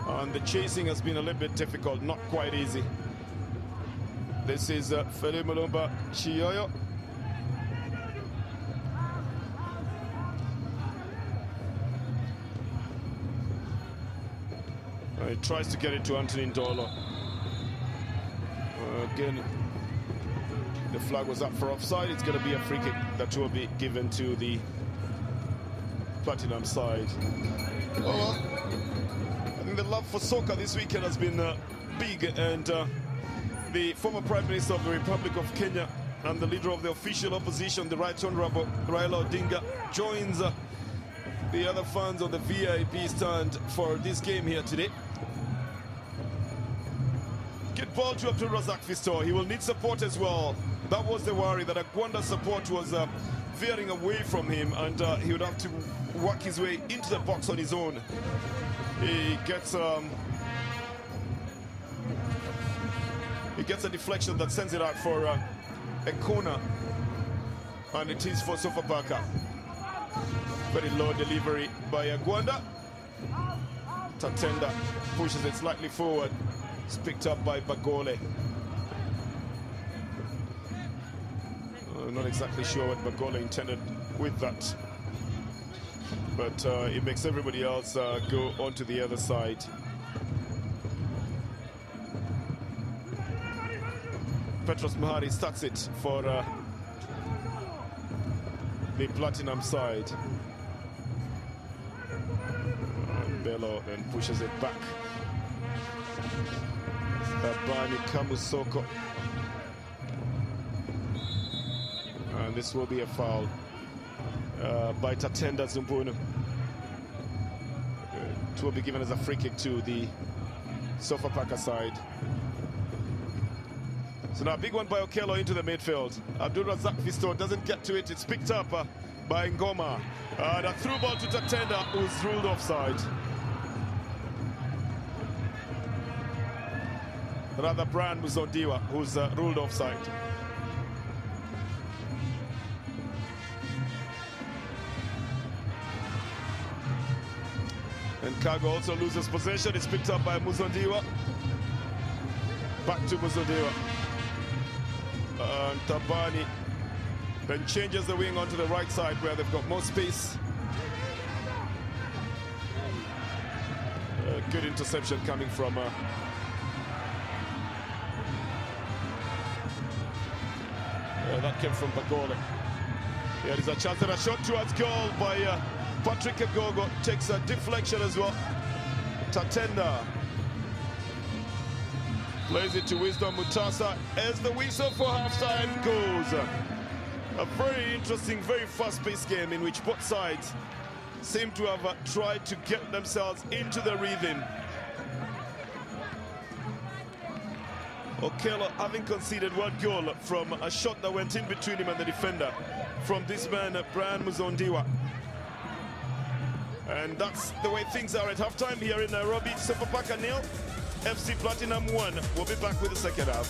And the chasing has been a little bit difficult, not quite easy. This is Fele Mulumba Chiyoyo. He tries to get it to Anthony Ndolo. Again, the flag was up for offside. It's going to be a free kick that will be given to the Platinum side. Well, I think the love for soccer this weekend has been big, and the former Prime Minister of the Republic of Kenya and the leader of the official opposition, the Right Honorable Raila Odinga, joins the other fans on the VIP stand for this game here today. Good ball to Abdul Razak Fisto. He will need support as well. That was the worry, that Agwanda's support was veering away from him, and he would have to work his way into the box on his own. He gets a deflection that sends it out for a corner, and it is for Sofapaka. Very low delivery by Agwanda. Tatenda pushes it slightly forward. It's picked up by Bagole. I'm not exactly sure what Bagole intended with that. but it makes everybody else go onto the other side. Petros Mahari starts it for the Platinum side. And Bello then pushes it back. Bani Kamusoko. And this will be a foul by Tatenda Zumbunu. It will be given as a free kick to the Sofapaka side. So now a big one by Okello into the midfield. Abdul Razak Visto doesn't get to it. It's picked up by Ngoma. And a through ball to Tatenda, who's ruled offside. Rather, Brian Muzondiwa, who's ruled offside. And Cargo also loses possession. It's picked up by Muzondiwa. Back to Muzondiwa. And Tabani then changes the wing onto the right side where they've got more space. Good interception coming from that came from Bagole. There is a chance and a shot towards goal by Patrick Agogo. Takes a deflection as well. Tatenda plays it to Wisdom Mutasa as the whistle for halftime goes. A very interesting, very fast-paced game in which both sides seem to have tried to get themselves into the rhythm. Okello having conceded one goal from a shot that went in between him and the defender from this man, Brian Muzondiwa. And that's the way things are at halftime here in Nairobi. Sofapaka 0, FC Platinum 1. We'll be back with the second half.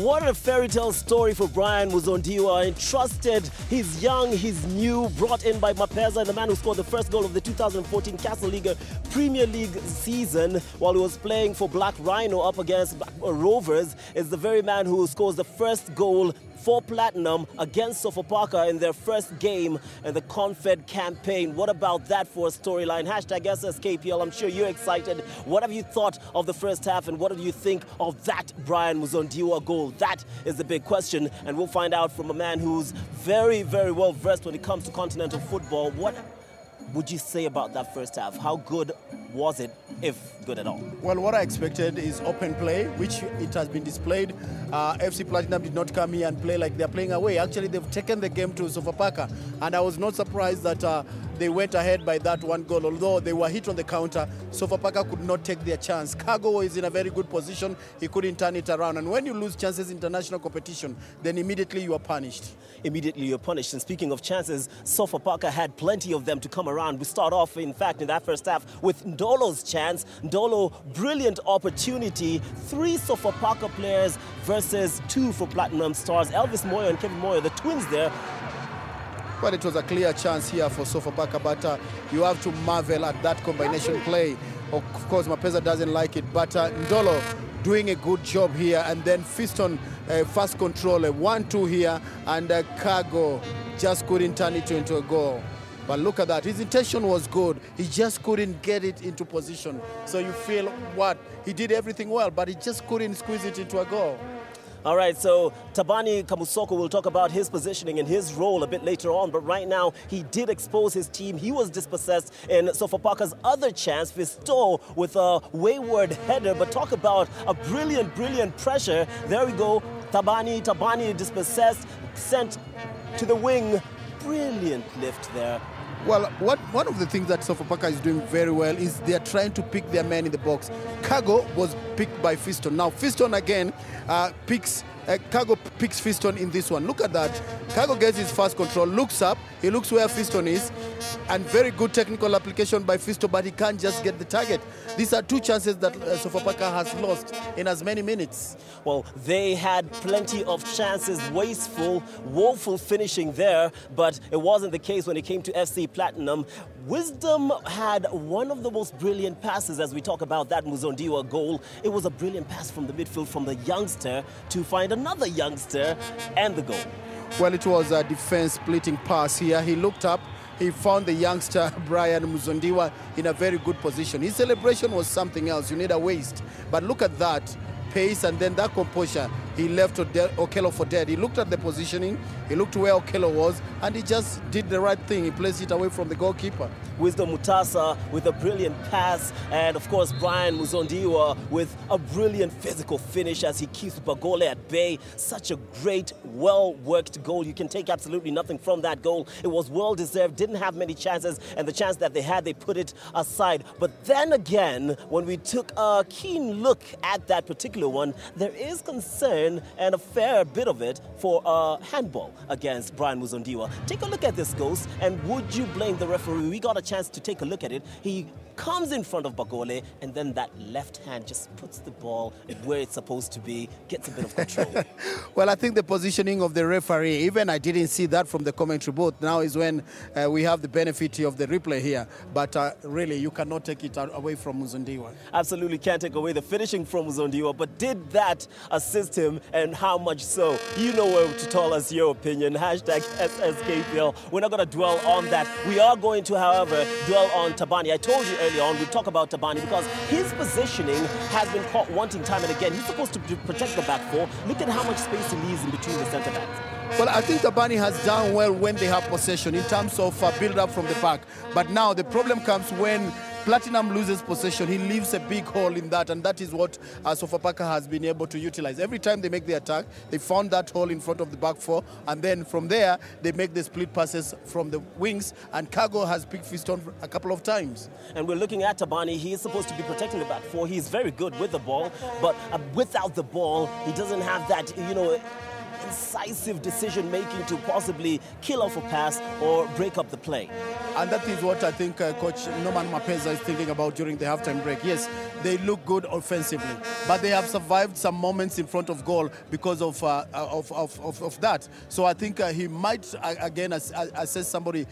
What a fairy tale story for Brian Muzondiwa. Entrusted, he's young, he's new, brought in by Mapeza, the man who scored the first goal of the 2014 Castle League Premier League season while he was playing for Black Rhino up against Rovers, is the very man who scores the first goal for Platinum against Sofapaka in their first game in the Confed campaign. What about that for a storyline? Hashtag SSKPL. I'm sure you're excited. What have you thought of the first half, and what do you think of that Brian Muzondiwa goal? That is the big question, and we'll find out from a man who's very, very well versed when it comes to continental football. What would you say about that first half? How good was it, if good at all? Well, what I expected is open play, which it has been displayed. FC Platinum did not come here and play like they're playing away. Actually, they've taken the game to Sofapaka, and I was not surprised that they went ahead by that one goal. Although they were hit on the counter, Sofapaka could not take their chance. Cargo is in a very good position. He couldn't turn it around. And when you lose chances in international competition, then immediately you are punished. Immediately you're punished. And speaking of chances, Sofapaka had plenty of them to come around. We start off, in fact, in that first half with Ndolo's chance. Ndolo, brilliant opportunity. 3 Sofapaka players versus 2 for Platinum Stars. Elvis Moyo and Kevin Moyo, the twins there. Well, it was a clear chance here for Sofapaka, but you have to marvel at that combination play. Of course, Mapeza doesn't like it, but Ndolo doing a good job here, and then Fiston fast control, 1-2 here, and Cargo just couldn't turn it into a goal. But look at that, his intention was good, he just couldn't get it into position. So you feel what? He did everything well, but he just couldn't squeeze it into a goal. All right, so Tabani Kamusoko will talk about his positioning and his role a bit later on, but right now he did expose his team. He was dispossessed in Sofapaka's other chance, Fisto with a wayward header, but talk about a brilliant, brilliant pressure. There we go, Tabani dispossessed, sent to the wing. Brilliant lift there. Well, one of the things that Sofapaka is doing very well is they are trying to pick their man in the box. Cargo was picked by Fiston. Now Fiston again Cargo picks Fiston in this one. Look at that. Cargo gets his fast control, looks up, he looks where Fiston is, and very good technical application by Fiston, but he can't just get the target. These are 2 chances that Sofapaka has lost in as many minutes. Well, they had plenty of chances, wasteful, woeful finishing there, but it wasn't the case when it came to FC Platinum. Wisdom had one of the most brilliant passes as we talk about that Muzondiwa goal. It was a brilliant pass from the midfield from the youngster to find another youngster and the goal. Well, it was a defense splitting pass here. He looked up, he found the youngster Brian Muzondiwa in a very good position. His celebration was something else. You need a waist. But look at that pace and then that composure. He left Okello for dead. He looked at the positioning, he looked where Okello was, and he just did the right thing. He placed it away from the goalkeeper. Wisdom Mutasa with a brilliant pass, and of course Brian Muzondiwa with a brilliant physical finish as he keeps Bagole at bay. Such a great, well-worked goal. You can take absolutely nothing from that goal. It was well-deserved, didn't have many chances, and the chance that they had, they put it aside. But then again, when we took a keen look at that particular one, there is concern and a fair bit of it for handball against Brian Muzondiwa. Take a look at this, Ghost, and would you blame the referee? We got a chance to take a look at it. He comes in front of Bagole, and then that left hand just puts the ball where it's supposed to be, gets a bit of control. Well, I think the positioning of the referee, even I didn't see that from the commentary booth. Now is when we have the benefit of the replay here. But really, you cannot take it away from Muzondiwa. Absolutely can't take away the finishing from Muzondiwa, but did that assist him, and how much so? You know where to tell us your opinion. Hashtag SSKPL. We're not going to dwell on that. We are going to, however, dwell on Tabani. I told you earlier on, we'll talk about Tabani because his positioning has been caught wanting time and again. He's supposed to protect the back four. Look at how much space he leaves in between the centre backs. Well, I think Tabani has done well when they have possession in terms of build-up from the back. But now the problem comes when Platinum loses possession. He leaves a big hole in that, and that is what Sofapaka has been able to utilize. Every time they make the attack, they found that hole in front of the back four, and then from there, they make the split passes from the wings, and Cargo has picked Fiston a couple of times. And we're looking at Tabani. He is supposed to be protecting the back four. He's very good with the ball, but without the ball, he doesn't have that, incisive decision making to possibly kill off a pass or break up the play. And that is what I think Coach Norman Mapeza is thinking about during the halftime break. Yes, they look good offensively, but they have survived some moments in front of goal because of that. So I think he might again assess somebody,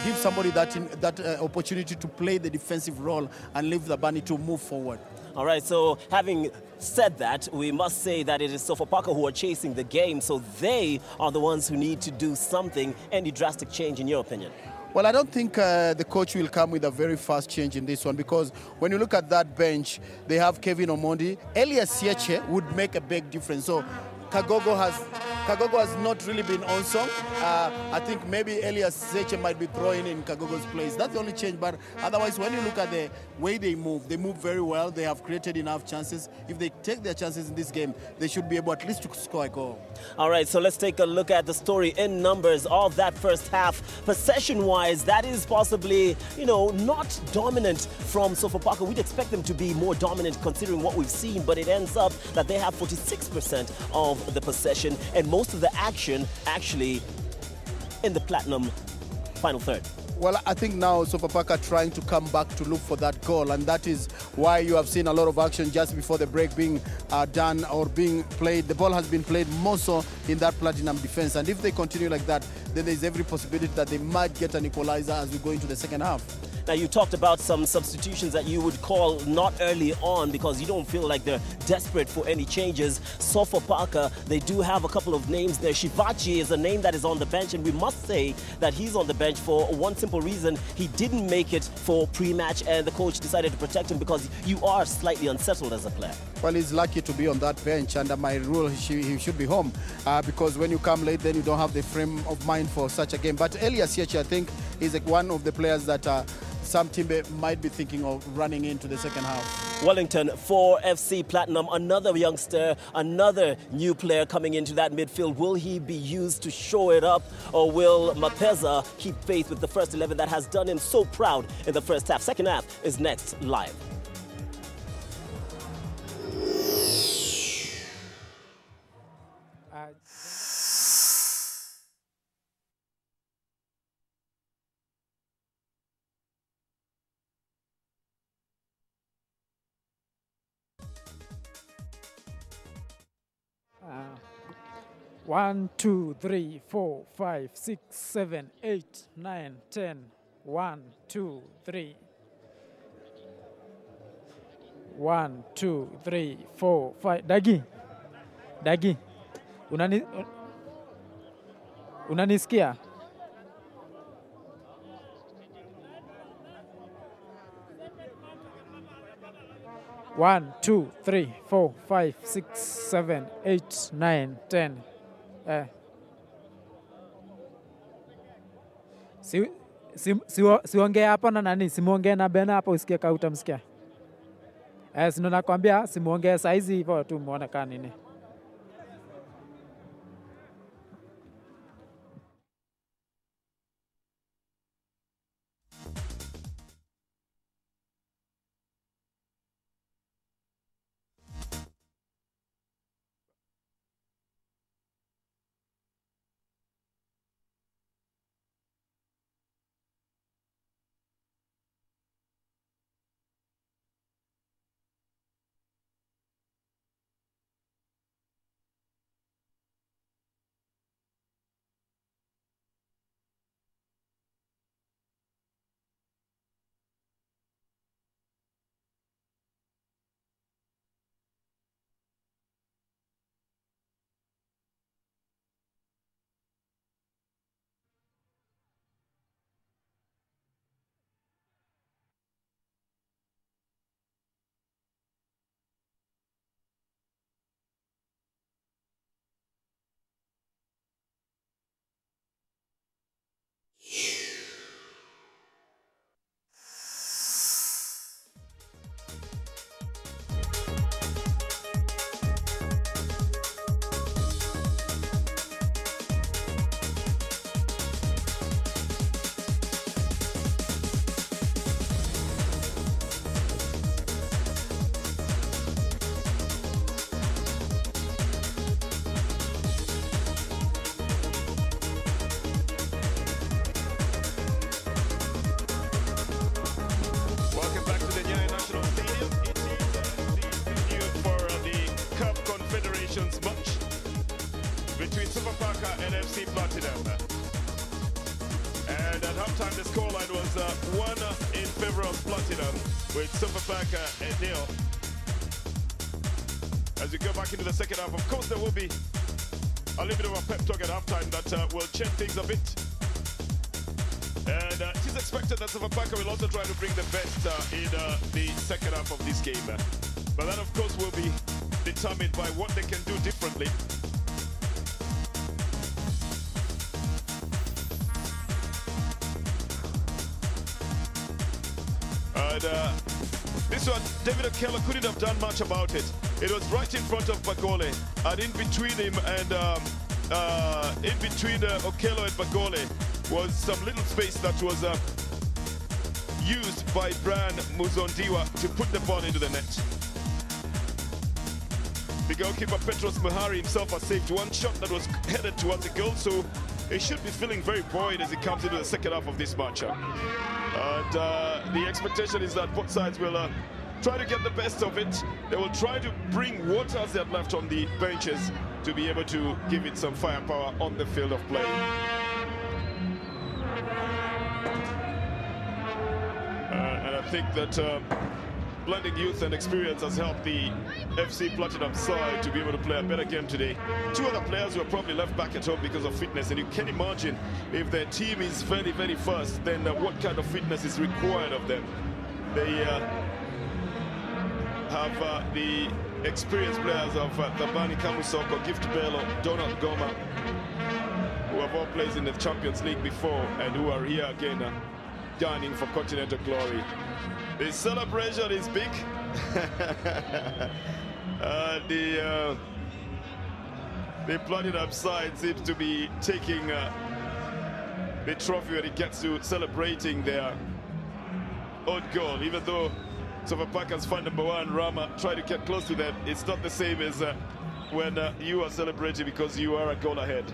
give somebody that opportunity to play the defensive role and leave the bunny to move forward. All right, so having said that, we must say that it is Sofapaka who are chasing the game, so they are the ones who need to do something. Any drastic change in your opinion? Well, I don't think the coach will come with a very fast change in this one, because when you look at that bench, they have Kevin Omondi. Elias Sieche would make a big difference. So Kagogo has not really been on song. I think maybe Elias Sieche might be throwing in Kagogo's place. That's the only change. But otherwise, when you look at the way they move very well. They have created enough chances. If they take their chances in this game, they should be able at least to score a goal. All right, so let's take a look at the story in numbers of that first half. Possession-wise, that is possibly, not dominant from Sofapaka. We'd expect them to be more dominant considering what we've seen, but it ends up that they have 46% of the possession and most of the action actually in the Platinum final third. Well, I think now Sofapaka trying to come back to look for that goal, and that is why you have seen a lot of action just before the break being done or being played. The ball has been played more so in that Platinum defense, and if they continue like that, then there's every possibility that they might get an equalizer as we go into the second half. Now, you talked about some substitutions that you would call not early on because you don't feel like they're desperate for any changes. Sofapaka, they do have a couple of names there. Shivachi is a name that is on the bench, and we must say that he's on the bench for one simple reason. He didn't make it for pre-match, and the coach decided to protect him because you are slightly unsettled as a player. Well, he's lucky to be on that bench. Under my rule, he should be home because when you come late, then you don't have the frame of mind for such a game. But Elias Sieche, I think, is one of the players that some team might be thinking of running into the second half. Wellington for FC Platinum, another youngster, another new player coming into that midfield. Will he be used to show it up, or will Mapeza keep faith with the first 11 that has done him so proud in the first half? Second half is next live. One, 2, 3, 4, 5, 6, 7, 8, 9, 10. 1, 2, 3. 1, 2, 3, 4, 5. Dagi. Unanisikia? One, 2, 3, 4, 5, 6, 7, 8, 9, 10. Siongee hapa na nani, simuongee na Bena hapa usikie kama utamsikia. Sino nakwambia simuongee saizi hivyo tu muone kama nini. FC Platinum. And at halftime, the scoreline was 1 in favor of Platinum, with sofapaka and nil. As we go back into the second half, of course, there will be a little bit of a pep talk at halftime that will change things a bit. And it is expected that sofapaka will also try to bring the best in the second half of this game. But that, of course, will be determined by what they can do differently. And this one, David Okello couldn't have done much about it. It was right in front of Bagole, and in between him and in between Okello and Bagole was some little space that was used by Brian Muzondiwa to put the ball into the net. The goalkeeper Petros Muhari himself has saved one shot that was headed towards the goal, so he should be feeling very buoyant as he comes into the second half of this match. And the expectation is that both sides will try to get the best of it. They will try to bring what else they have left on the benches to be able to give it some firepower on the field of play. And I think that blending youth and experience has helped the FC Platinum side to be able to play a better game today. Two other players who are probably left back at home because of fitness, and you can imagine if their team is very, very fast, then what kind of fitness is required of them. They have the experienced players of Tabani Kamusoko, Gift Bello, Donald Goma, who have all played in the Champions League before and who are here again gunning for continental glory. The celebration is big. The Platinum side seems to be taking the trophy when it gets to celebrating their own goal. Even though sofapaka's fan number 1, Rama, try to get close to them, it's not the same as when you are celebrating because you are a goal ahead.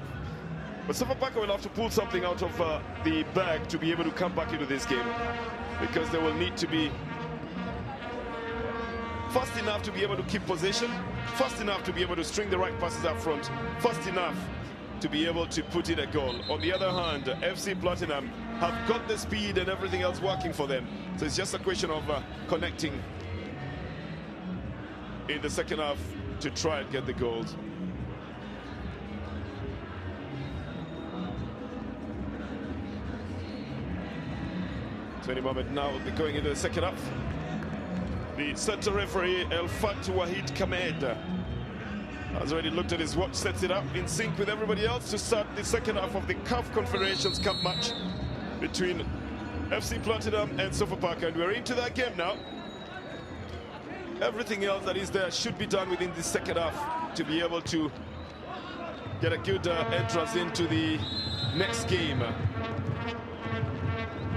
But sofapaka will have to pull something out of the bag to be able to come back into this game, because they will need to be fast enough to be able to keep possession, fast enough to be able to string the right passes up front, fast enough to be able to put in a goal. On the other hand, FC Platinum have got the speed and everything else working for them. So it's just a question of connecting in the second half to try and get the goals. So any moment now we'll be going into the second half. The center referee, El Fat Wahid Kamed, has already looked at his watch, sets it up in sync with everybody else to start the second half of the CAF Confederations Cup match between FC Platinum and sofapaka. And we're into that game now. Everything else that is there should be done within the second half to be able to get a good entrance into the next game.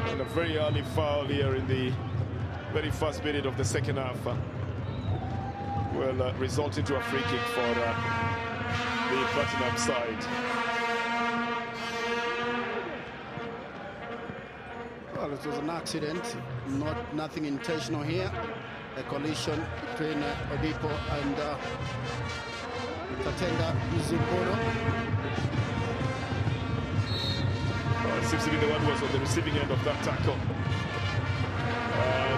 And a very early foul here in the very first minute of the second half will result into a free kick for the Platinum side. Well, it was an accident, nothing intentional here. A collision between Odipo and Tatenda Zubono. It seems to be the one who was on the receiving end of that tackle.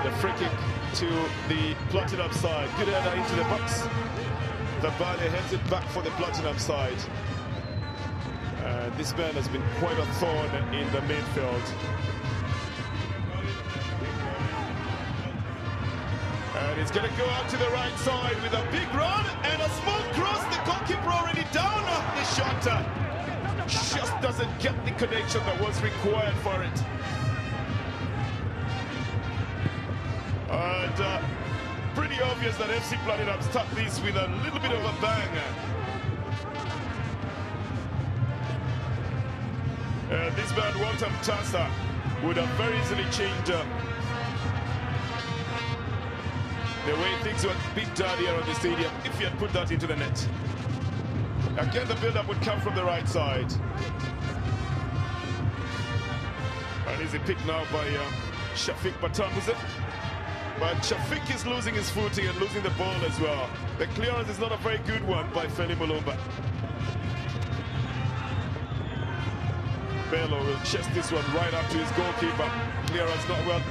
The free kick to the Platinum side. Good header into the box. The Bale heads it back for the Platinum side. This man has been quite a thorn in the midfield. And it's going to go out to the right side with a big run and a small cross. The goalkeeper already down off the shot. Just doesn't get the connection that was required for it. And pretty obvious that FC Platinum start this with a little bit of a bang. This man, Walter Mtasa, would have very easily changed the way things were a bit dirtier on the stadium if he had put that into the net. Again, the build-up would come from the right side. And easy pick now by Shafiq Batambuze. But Shafiq is losing his footing and losing the ball as well. The clearance is not a very good one by Feli Mulumba. Bello will chest this one right up to his goalkeeper. Clearance not well,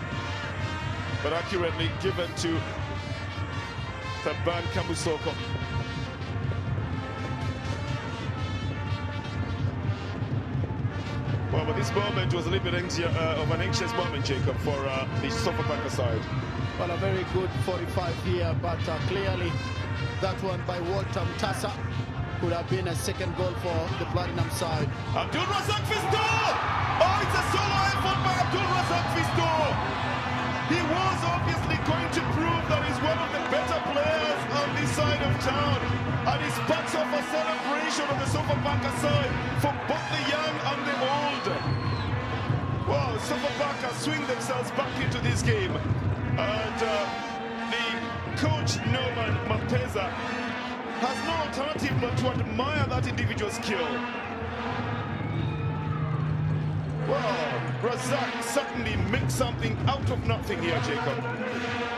but accurately given to Taban Kamusoko. Well, but this moment was a little bit of an anxious moment, Jacob, for the Sofapaka side. Well, a very good 45 here, but clearly that one by Walter Mtasa could have been a second goal for the Platinum side. Abdul Razak Fisto! Oh, it's a solo effort by Abdul Razak Fisto! He was obviously going to prove that he's one of the better players on this side of town. And he sparks off a celebration on the Sofapaka side for both the young and the old. Well, Sofapaka swing themselves back into this game. And the coach, Norman Mapeza, has no alternative but to admire that individual skill. Well, Razak certainly makes something out of nothing here, Jacob.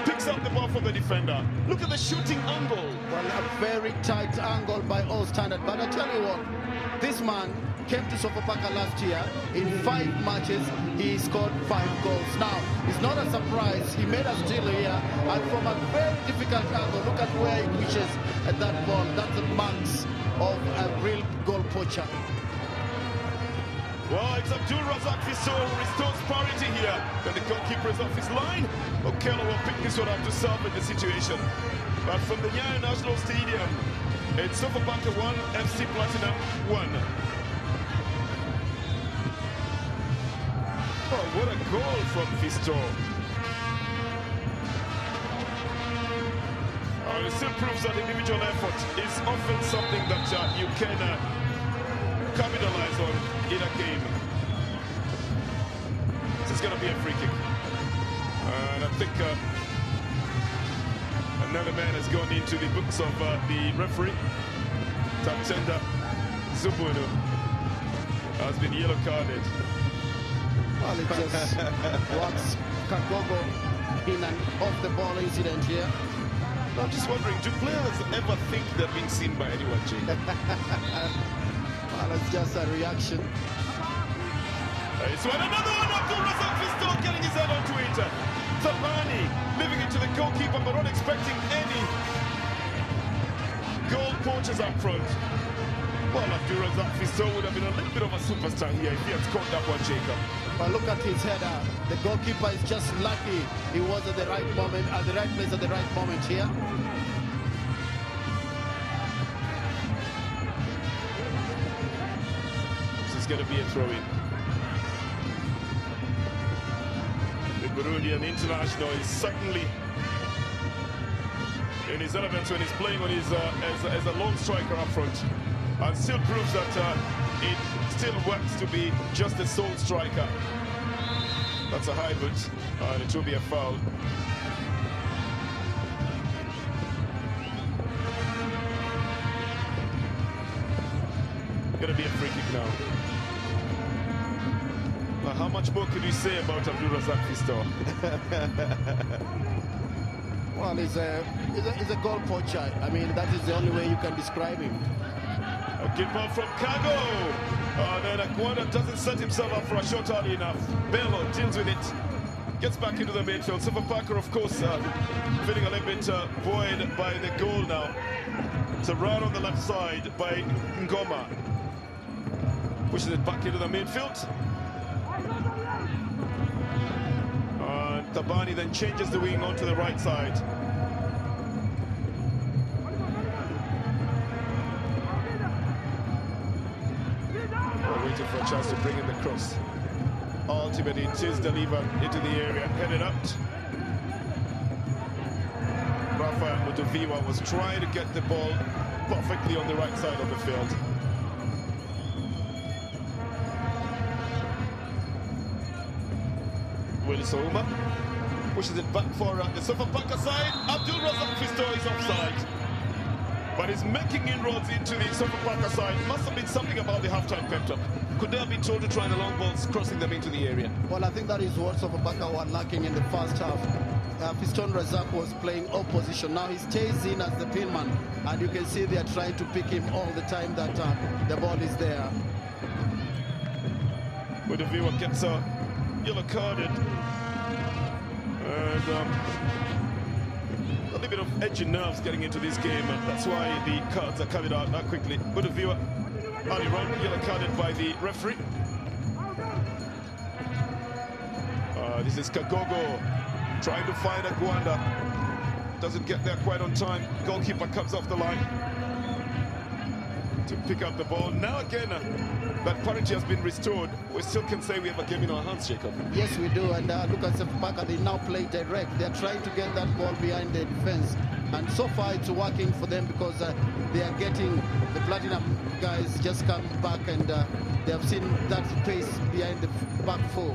Picks up the ball from the defender. Look at the shooting angle. Well, a very tight angle by all standard. But I tell you what, this man came to Sofapaka last year. In 5 matches, he scored 5 goals. Now, it's not a surprise. He made a steal here. And from a very difficult angle, look at where he pushes at that ball. That's the marks of a real goal poacher. Well, it's Abdul Razak Fisto who restores parity here. And the goalkeeper is off his line. Okello will pick this one up to salvage the situation. But from the Nyayo National Stadium, it's Sofapaka 1, FC Platinum 1. Oh, what a goal from Fisto. It still proves that individual effort is often something that you can capitalize on in a game. This is going to be a free kick. And I think another man has gone into the books of the referee. Tamtenda Zubuno has been yellow carded. Well, it just was Kagogo in an off-the-ball incident here. I'm just wondering, do players ever think they're being seen by anyone, Jake? Well, it's just a reaction. It's another one. Abdul Razak Fisto getting his head onto it. Tabani leaving it to the goalkeeper, but not expecting any goal poachers up front. Well, Abdul Razak Fisto would have been a little bit of a superstar here if he had scored that one, Jacob. But look at his header. The goalkeeper is just lucky he was at the right moment, at the right place at the right moment here. This is going to be a throw-in. The Burundian international is certainly in his elements when he's playing on his as a lone striker up front, and still proves that it still works to be just a sole striker. That's a high boot, and it will be a foul. Gonna be a free kick now. Now, how much more could you say about Abdul Razak Fisto? Well, he's a goal poacher. I mean, that is the only way you can describe him. A good ball from Kago. And then Akwanda doesn't set himself up for a shot early enough. Bello deals with it. Gets back into the midfield. Sofapaka, of course, feeling a little bit buoyed by the goal now. It's a run on the left side by Ngoma. Pushes it back into the midfield. Tabani then changes the wing onto the right side. We're waiting for a chance to bring in the cross. Ultimately, it is delivered into the area, headed out. Rafael Mutuviwa was trying to get the ball perfectly on the right side of the field. Willis Ouma pushes it back for the Sofapaka side. Abdul Razak Fisto is offside, but he's making inroads into the Sofapaka side. Must have been something about the halftime pep talk. Could they have been told to try the long balls, crossing them into the area? Well, I think that is what Sofapaka were lacking in the first half. Fiston Razak was playing opposition. Now he stays in as the pinman, and you can see they are trying to pick him all the time that the ball is there. But the viewer gets yellow carded. And a little bit of edgy nerves getting into this game, and that's why the cards are carried out that quickly. But the viewer, early run, yellow carded by the referee. This is Kagogo trying to find Agwanda. Doesn't get there quite on time. Goalkeeper comes off the line to pick up the ball. Now again, that parity has been restored. We still can say we have a game in our hands, Jacob. Yes, we do. And look at sofapaka. They now play direct. They're trying to get that ball behind the defense. And so far it's working for them because they are getting the Platinum guys just come back, and they have seen that space behind the back four.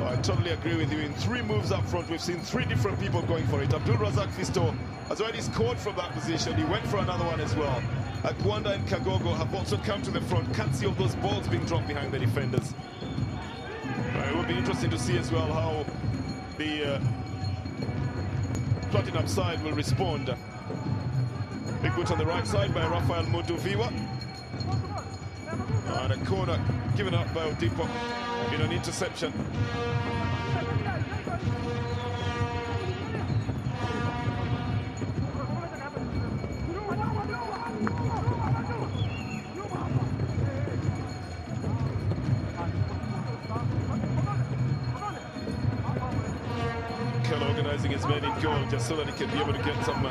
I totally agree with you. In 3 moves up front, we've seen 3 different people going for it. Abdul Razak Fisto has already scored from that position. He went for another one as well. Agwanda and Kagogo have also come to the front. Can't see all those balls being dropped behind the defenders. It will be interesting to see as well how the Platinum side will respond. Big boot on the right side by Rafael Moduviwa. And a corner given up by Odipo in an interception. Kell organizing his men in goal just so that he can be able to get some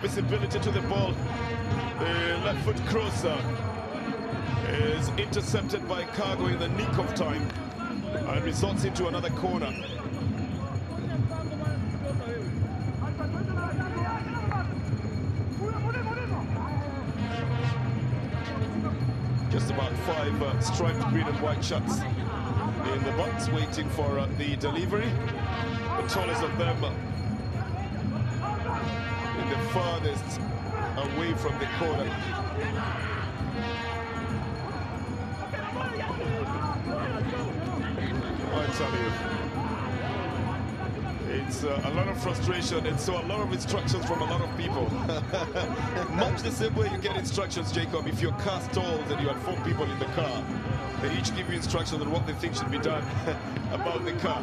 visibility to the ball. The left foot crosser is intercepted by Cargo in the nick of time and results into another corner. Just about 5 striped green and white shirts in the box waiting for the delivery. The tallest of them in the farthest away from the corner. I tell you, it's a lot of frustration, and so a lot of instructions from a lot of people. Much the same way you get instructions, Jacob, if your car stalls and you have 4 people in the car, they each give you instructions on what they think should be done about the car.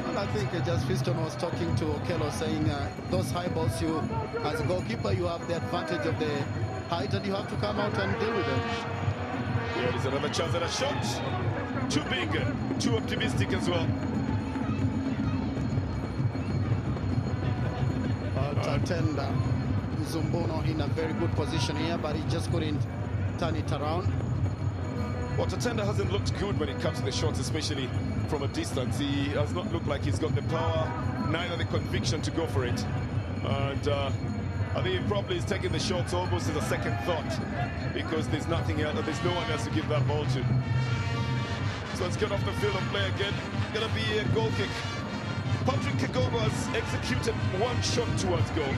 Well, I think just Fiston was talking to Okello, saying those high balls, you, as a goalkeeper, you have the advantage of the height, and you have to come out and deal with them. Here is another chance at a shot. Too big, too optimistic as well. Tatenda Zumbono in a very good position here, but he just couldn't turn it around. Well, Tatenda hasn't looked good when it comes to the shots, especially from a distance. He has not looked like he's got the power, neither the conviction to go for it. And I think he probably is taking the shots almost as a second thought, because there's nothing else, there's no one else to give that ball to. So let's get off the field and play again. Gonna be a goal kick. Patrick Kagogo has executed 1 shot towards goal,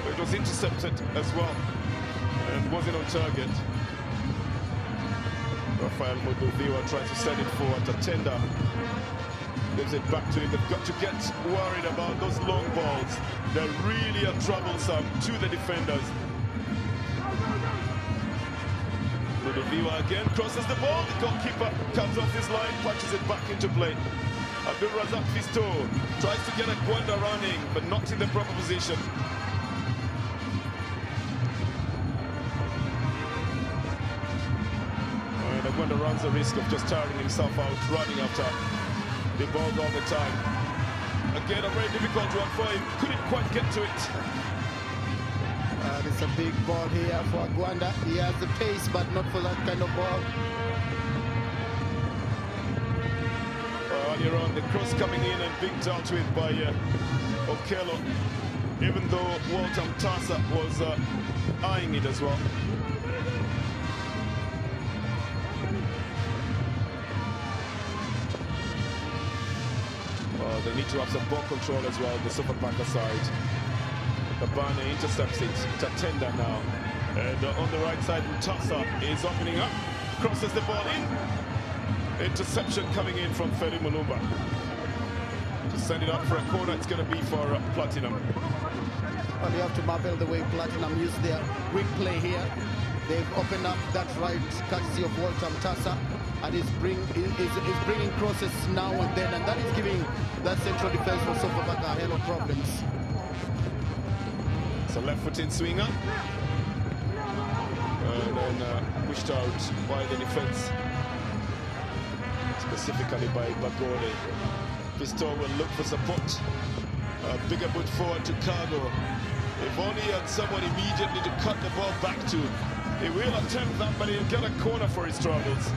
but it was intercepted as well and wasn't on target. Rafael Moduviwa tries to send it forward. Tatenda gives it back to him. They've got to get worried about those long balls. They really are troublesome to the defenders. Moduviwa again crosses the ball. The goalkeeper comes off his line, punches it back into play. Abdul Razak Fisto tries to get Agwanda running, but not in the proper position. And Agwanda runs the risk of just tiring himself out, running after the ball all the time. Again, a very difficult one for him. Couldn't quite get to it. It's a big ball here for Agwanda. He has the pace, but not for that kind of ball. Earlier on, the cross coming in and being dealt with by Okello, even though Walter Mtasa was eyeing it as well. They need to have some ball control as well, the sofapaka side. Babane intercepts it. Tatenda now. And on the right side, Mtasa is opening up. Crosses the ball in. Interception coming in from Ferry Mulumba. To send it up for a corner, it's going to be for Platinum. Well, you have to marvel the way Platinum used their quick play here. They've opened up that right courtesy of Walter Mtasa, and is bringing crosses now and then, and that is giving that central defense for Sofapaka a hell of problems. It's a left-footed swinger. And then pushed out by the defense, specifically by Bagore. Pistol will look for support. Bigger boot forward to Cargo. If only he had someone immediately to cut the ball back to. He will attempt that, but he'll get a corner for his troubles.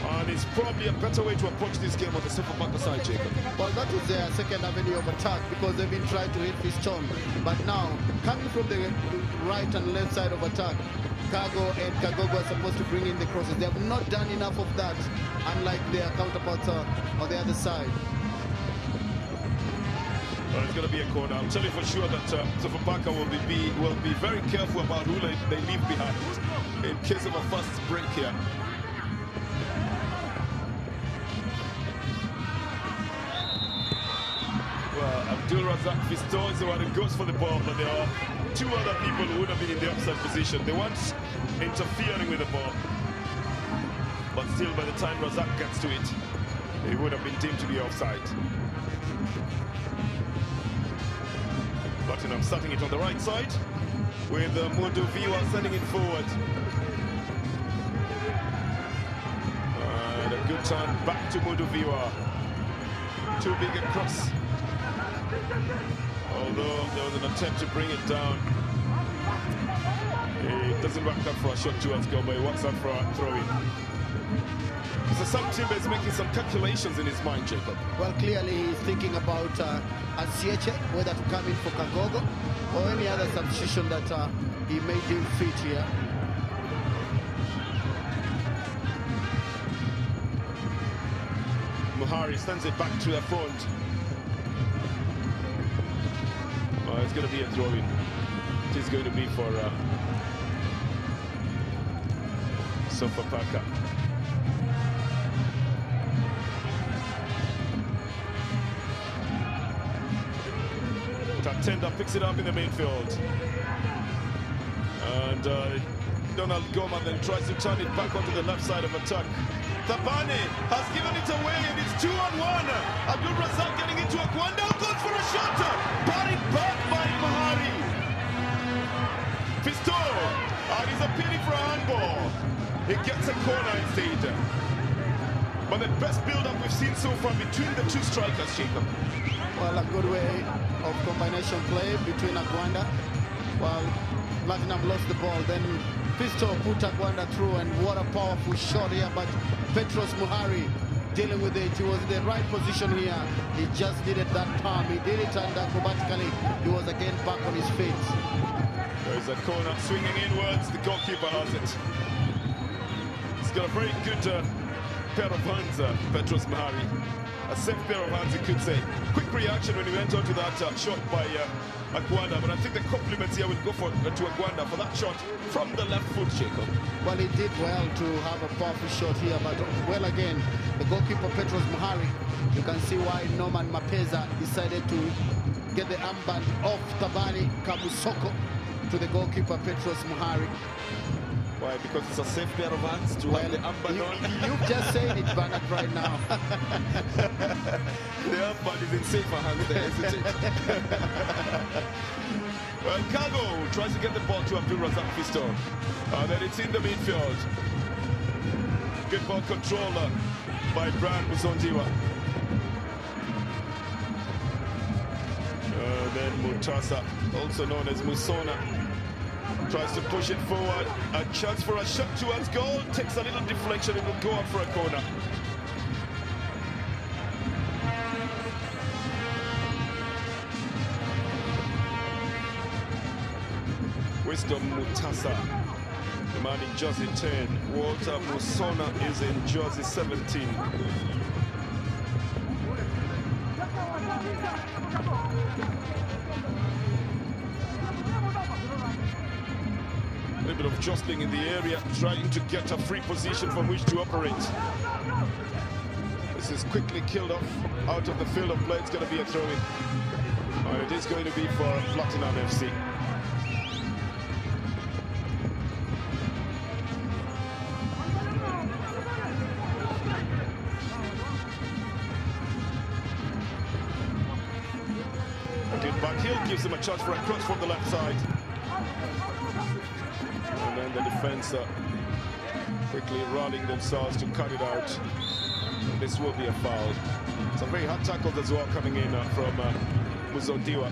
And it's probably a better way to approach this game on the Sofapaka side, Jacob. Well, that is their second avenue of attack, because they've been trying to hit Fiston. But now, coming from the right and left side of attack, Cargo and Kagogo are supposed to bring in the crosses. They have not done enough of that, unlike their counterparts on the other side. Well, it's going to be a corner. I'll tell you for sure that Sofapaka will be very careful about who they leave behind in case of a fast break here. Well, Abdul Razak Fiston is the one who goes for the ball, but there are two other people who would have been in the offside position. They weren't interfering with the ball, but still, by the time Razak gets to it, he would have been deemed to be offside. Platinum starting it on the right side with Modoviwa sending it forward. And a good turn back to Modoviwa. Too big a cross. Although there was an attempt to bring it down. It doesn't work out for a shot towards goal, but it works out for a throw-in. So some Timber is making some calculations in his mind, Jacob. Well, clearly he's thinking about Asieche, whether to come in for Kagogo or any other substitution that he may deem fit here. Muhari sends it back to the front. Oh, it's going to be a throw-in. It is going to be for Sofapaka. Tatenda picks it up in the midfield. And Donald Goma then tries to turn it back onto the left side of attack. Tabane has given it away, and it's 2-on-1. Abdul Razak getting into Agwanda, goes for a shot. Parried back by Mahari. Fisto, and he's appealing for a handball. He gets a corner instead. But the best build-up we've seen so far between the two strikers, Jacob. Well, a good way of combination play between Agwanda. Well, Platinum lost the ball, then Fisto put Agwanda through, and what a powerful shot here. But Petros Muhari dealing with it. He was in the right position here. He just needed that palm. He did it, and acrobatically he was again back on his feet. There's a corner swinging inwards. The goalkeeper has it. He's got a very good pair of hands, Petros Muhari. A safe pair of hands, you could say. Quick reaction when he went on to that shot by Agwanda, but I think the compliments here will go to Agwanda for that shot from the left foot, Jacob. Well, he did well to have a powerful shot here, but well again, the goalkeeper Petros Muhari, you can see why Norman Mapeza decided to get the armband off Tabani Kabusoko to the goalkeeper Petros Muhari. Why? Because it's a safe pair of hands to have the armband on. You've just said it, Bernard, right now. The armband is in safer hands there, isn't it? Well, Cargo tries to get the ball to Abdul Razak Fisto. And then it's in the midfield. Good ball control by Brian Muzondiwa. Then Mutasa, also known as Musona, tries to push it forward. A chance for a shot towards goal. Takes a little deflection and will go up for a corner. Wisdom Mutasa, the man in jersey 10. Walter Musona is in jersey 17. A little bit of jostling in the area, trying to get a free position from which to operate. This is quickly killed off out of the field of play. It's going to be a throw-in. And it is going to be for Platinum FC. Hill gives him a chance for a cross from the left side. And then the defense quickly rallying themselves to cut it out. And this will be a foul. Some very hard tackles as well coming in from Muzondiwa.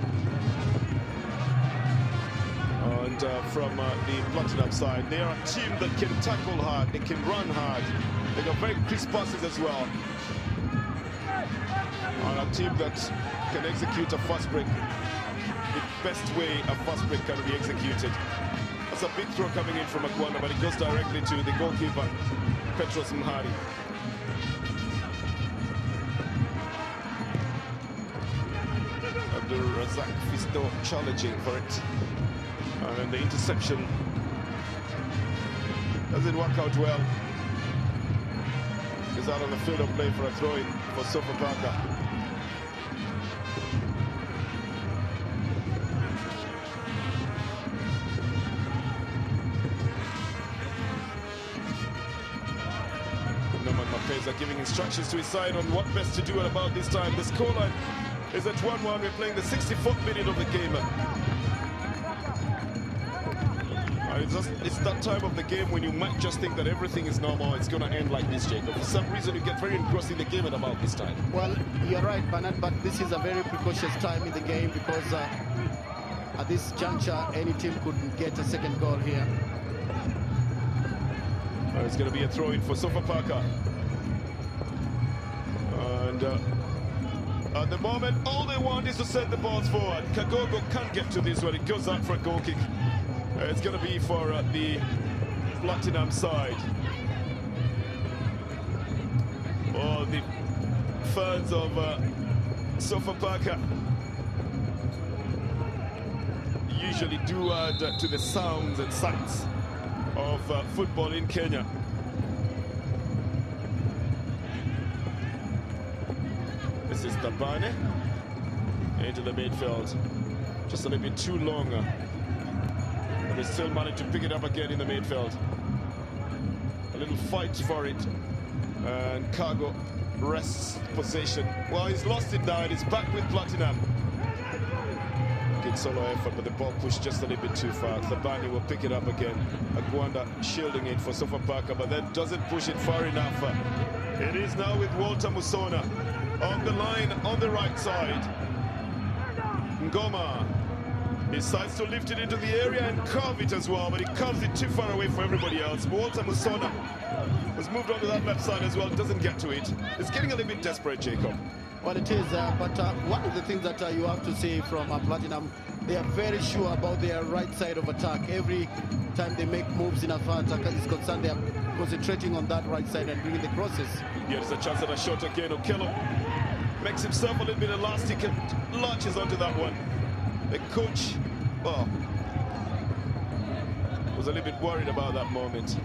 And from the Platinum side, they are a team that can tackle hard, they can run hard. They got very crisp passes as well. And a team that can execute a fast break the best way a fast break can be executed. That's a big throw coming in from Agwanda, but it goes directly to the goalkeeper, Petros Mhari. Abdul Razak Fisto challenging for it. And then the interception doesn't work out well. Is out of the field of play for a throw-in for Sofapaka. Are giving instructions to his side on what best to do at about this time. The scoreline is at 1-1. We're playing the 64th minute of the game. It's that time of the game when you might just think that everything is normal. It's going to end like this, Jacob. For some reason, you get very engrossed in the game at about this time. Well, you're right, Bernard, but this is a very precocious time in the game because at this juncture, any team could get a second goal here. It's going to be a throw-in for Sofapaka. And at the moment, all they want is to send the balls forward. Kagogo can't get to this one. It goes out for a goal kick. It's going to be for the Platinum side. Oh, the fans of Sofapaka usually do add to the sounds and sights of football in Kenya. This is Tabane into the midfield. Just a little bit too long. But they still managed to pick it up again in the midfield. A little fight for it. And Cargo rests possession. Well, he's lost it now and he's back with Platinum. Good solo effort, but the ball pushed just a little bit too far. Tabani will pick it up again. Agwanda shielding it for Sofapaka, but then doesn't push it far enough. It is now with Walter Musona on the line on the right side. Ngoma decides to lift it into the area and curve it as well, but he curves it too far away for everybody else. Walter Musona has moved on to that left side as well, doesn't get to it. It's getting a little bit desperate, Jacob. Well, it is, but one of the things that you have to say from Platinum, they are very sure about their right side of attack. Every time they make moves in attack is concerned, they are concentrating on that right side and bringing the crosses. Yeah, there's a chance at a shot again. Okello makes himself a little bit elastic and launches onto that one. The coach, well, was a little bit worried about that moment.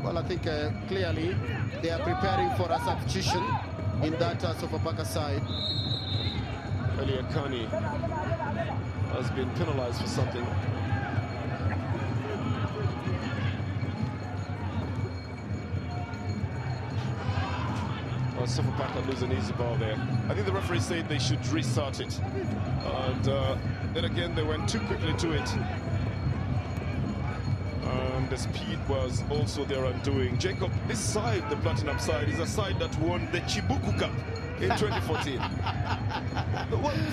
Well, I think clearly they are preparing for a substitution in that Sofapaka side. Eliakani has been penalized for something. Sofapaka lose an easy ball there. I think the referee said they should restart it. And then again, they went too quickly to it. And the speed was also their undoing. Jacob, this side, the Platinum side, is a side that won the Chibuku Cup in 2014.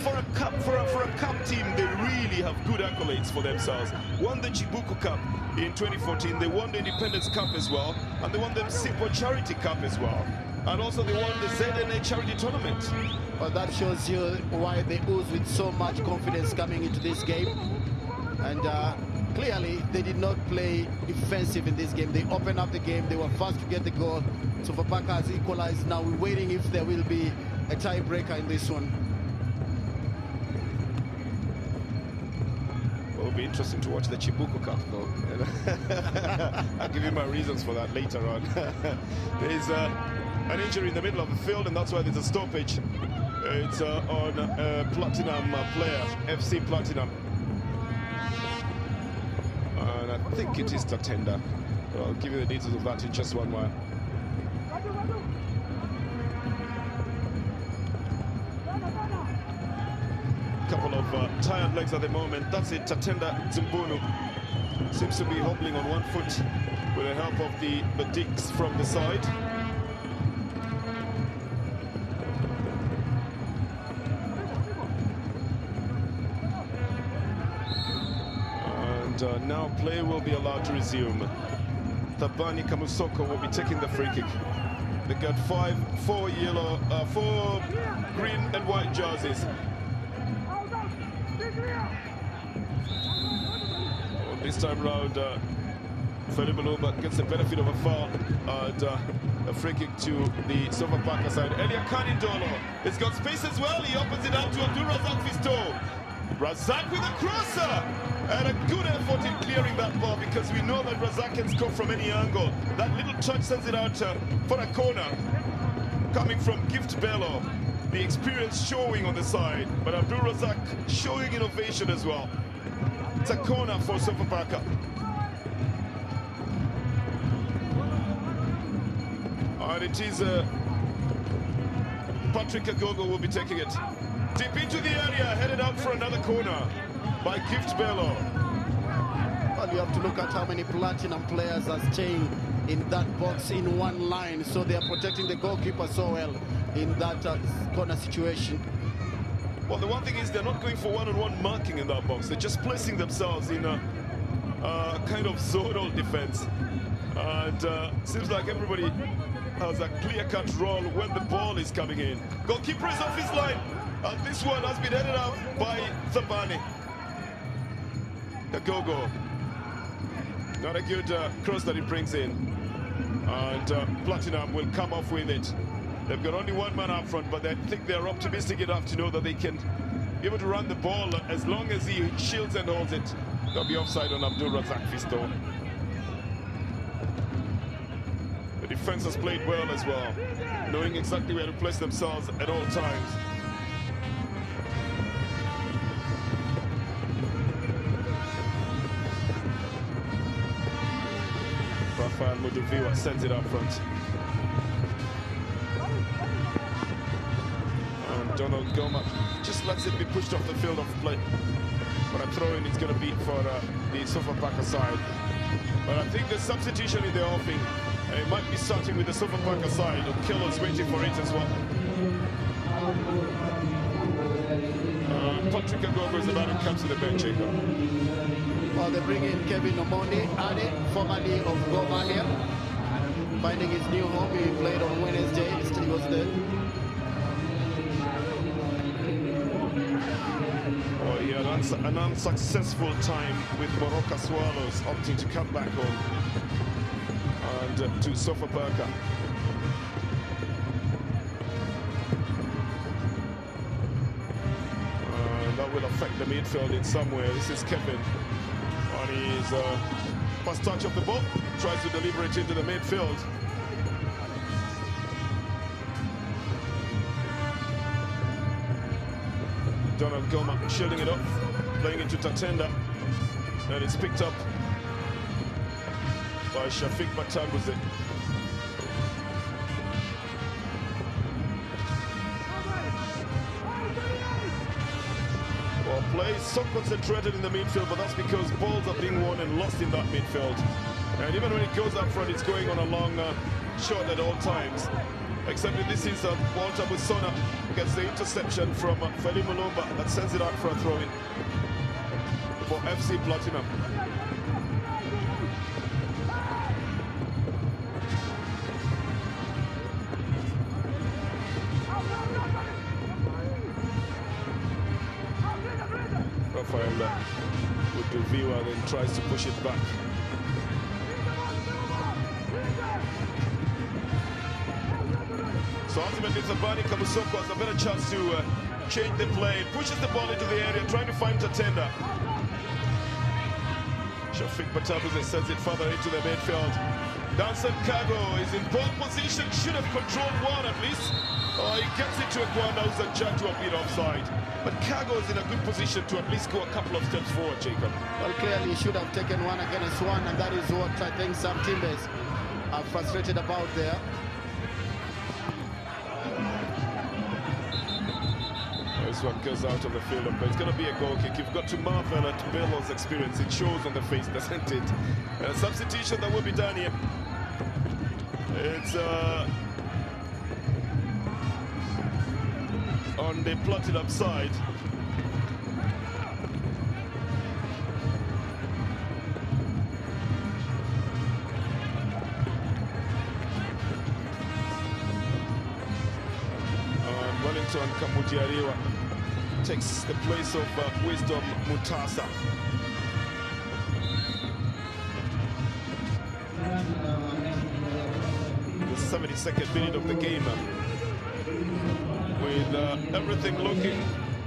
For a cup team, they really have good accolades for themselves. Won the Chibuku Cup in 2014. They won the Independence Cup as well, and they won the Sipo Charity Cup as well. And also they won the ZNA Charity Tournament. Well, that shows you why they ooze with so much confidence coming into this game. And clearly, they did not play defensive in this game. They opened up the game. They were fast to get the goal. Sofapaka has equalized. Now we're waiting if there will be a tiebreaker in this one. Well, it'll be interesting to watch the Chibuku Cup, though. I'll give you my reasons for that later on. There's an injury in the middle of the field, and that's why there's a stoppage. It's on Platinum player, FC Platinum. And I think it is Tatenda. I'll give you the details of that in just one while. couple of tired legs at the moment. That's it. Tatenda Zumbunu seems to be hobbling on one foot with the help of the Dicks from the side. And now play will be allowed to resume. Thabani Kamusoko will be taking the free kick. They got four green and white jerseys. This time round, Feli Mulumba gets the benefit of a foul and a free kick to the sofapaka side. Elia Kanindolo has got space as well. He opens it up to Abdul Razak Fisto. Razak with a crosser and a good effort in clearing that ball, because we know that Razak can score from any angle. That little touch sends it out for a corner coming from Gift Bello. The experience showing on the side, but Abdul Razak showing innovation as well. It's a corner for Sofapaka. And it is Patrick Agogo will be taking it deep into the area, headed out for another corner by Gift Bello. Well, you have to look at how many platinum players are staying in that box in one line, so they are protecting the goalkeeper so well in that corner situation. Well, the one thing is they're not going for one-on-one marking in that box. They're just placing themselves in a kind of zonal defense. And seems like everybody has a clear-cut role when the ball is coming in. Goalkeeper is off his line. And this one has been headed out by Thabani. Agogo. Not a good cross that he brings in. And Platinum will come off with it. They've got only one man up front, but I think they're optimistic enough to know that they can be able to run the ball as long as he shields and holds it. They'll be offside on Abdul Razak Fisto. The defense has played well as well, knowing exactly where to place themselves at all times. Rafael Muduviwa sends it up front. Donald Goma just lets it be pushed off the field of play. But a throw-in is going to be for the Sofapaka side. But I think the substitution in the offing, it might be starting with the Sofapaka side. Killer's waiting for it as well. Patrick Agogo is about to come to the bench, Jacob. Well, they bring in Kevin Omondi Ade, formerly of Gomalia, finding his new home. He played on Wednesday. He was there. He had an unsuccessful time with Moroka Swallows, opting to come back home and to Sofapaka. That will affect the midfield in some way. This is Kevin on his first touch of the ball, tries to deliver it into the midfield. Donald Goma shielding it off, playing into Tatenda, and it's picked up by Shafiq Batambuze. Well, play is so concentrated in the midfield, but that's because balls are being won and lost in that midfield. And even when it goes up front, it's going on a long shot at all times. Except that this is Walter Busona gets the interception from Feli Mulumba that sends it out for a throw-in for FC Platinum. Rafael Muduviwa then tries to push it back. So ultimately, Thabani Kamusoko has a better chance to change the play. Pushes the ball into the area, trying to find Tatenda. Shafiq Batambuze sends it further into the midfield. Danson Kago is in pole position, should have controlled one at least. He gets it to Aguanda, who's adjudged to a bit offside. But Kago is in a good position to at least go a couple of steps forward, Jacob. Well, clearly he should have taken one against one, and that is what I think some teammates are frustrated about there. this one goes out of the field, but it's going to be a goal kick. You've got to marvel at Bello's experience. It shows on the face, doesn't it? A substitution that will be done here. It's on the Platinum side. Wellington Kamutiariwa takes the place of Wisdom Mutasa. The 72nd minute of the game, with everything looking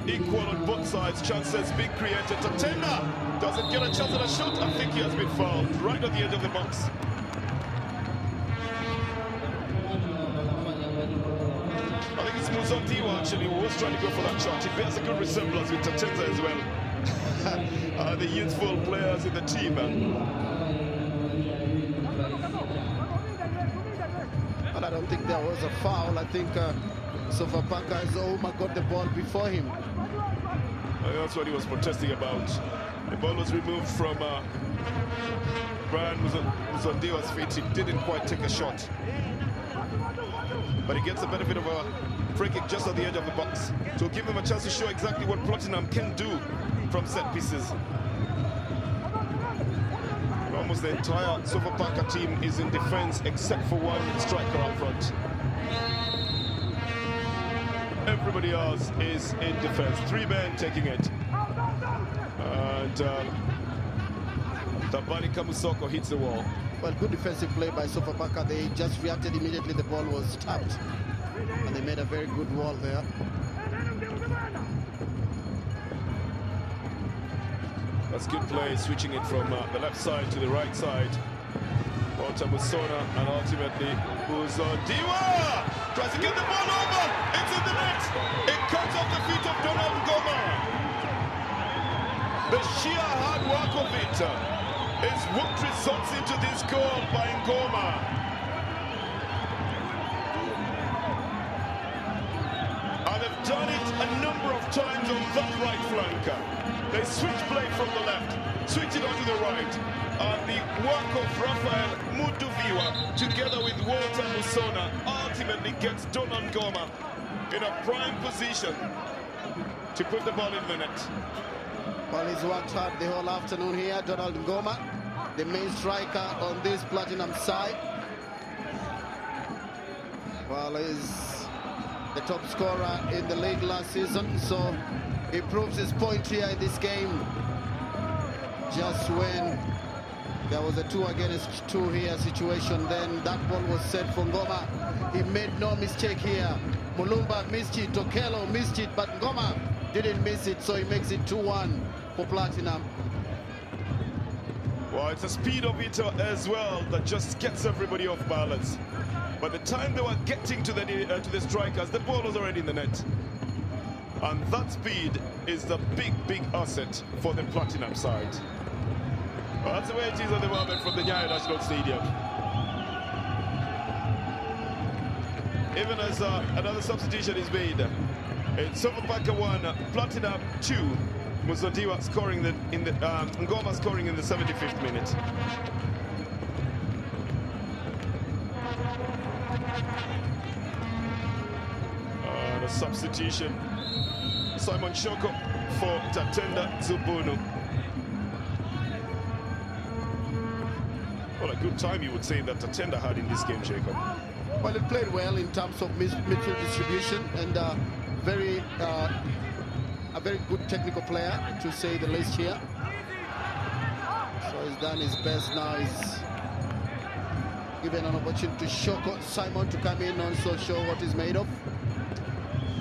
equal on both sides. Chances being created. Tatenda doesn't get a chance at a shot. I think he has been fouled right at the edge of the box. I think it's Muzondiwa actually who was trying to go for that shot. He bears a good resemblance with Tatenda as well. The youthful players in the team. Well, I don't think there was a foul. I think Sofapaka's Oma got the ball before him. That's what he was protesting about. The ball was removed from Brian Muzondiwa's feet. He didn't quite take a shot. But he gets the benefit of a free kick just at the edge of the box. So give him a chance to show exactly what Platinum can do from set pieces. Almost the entire Sofapaka team is in defense except for one striker up front. Everybody else is in defense. 3 men taking it. And Tabani Kamusoko hits the wall. Well, good defensive play by Sofapaka. They just reacted immediately. The ball was tapped. And they made a very good wall there. That's good play, switching it from the left side to the right side. Walter Musona, and ultimately Uzondiwa tries to get the ball over. It's in the net. It comes off the feet of Donald Ngoma. The sheer hard work of it is what results into this goal by Ngoma. And they've done it a number of times on that right flank. They switch play from the left, switch it onto the right. And the work of Rafael Muduviwa together with Walter Musona ultimately gets Donald Ngoma in a prime position to put the ball in the net. Well, he's worked hard the whole afternoon here. Donald Ngoma, the main striker on this Platinum side. Well, he's the top scorer in the league last season, so he proves his point here in this game. Just when there was a 2 against 2 here situation, then that ball was set for Ngoma. He made no mistake here. Mulumba missed it, Tokelo missed it, but Ngoma didn't miss it, so he makes it 2-1 for Platinum. Well, it's the speed of it as well that just gets everybody off balance. By the time they were getting to the strikers, the ball was already in the net. And that speed is the big asset for the Platinum side. Well, that's the way it is at the moment from the Nyayo National Stadium. Even as another substitution is made, it's Sofapaka 1, Platinum 2. Muzondiwa scoring Ngoma scoring in the 75th minute. A substitution. Simon Shoko for Tatenda Zubunu. Well, a good time you would say that Tatenda had in this game, Jacob. Well, he played well in terms of midfield distribution and a very good technical player, to say the least here. So he's done his best now. He's given an opportunity to Shoko Simon to come in and also show what he's made of.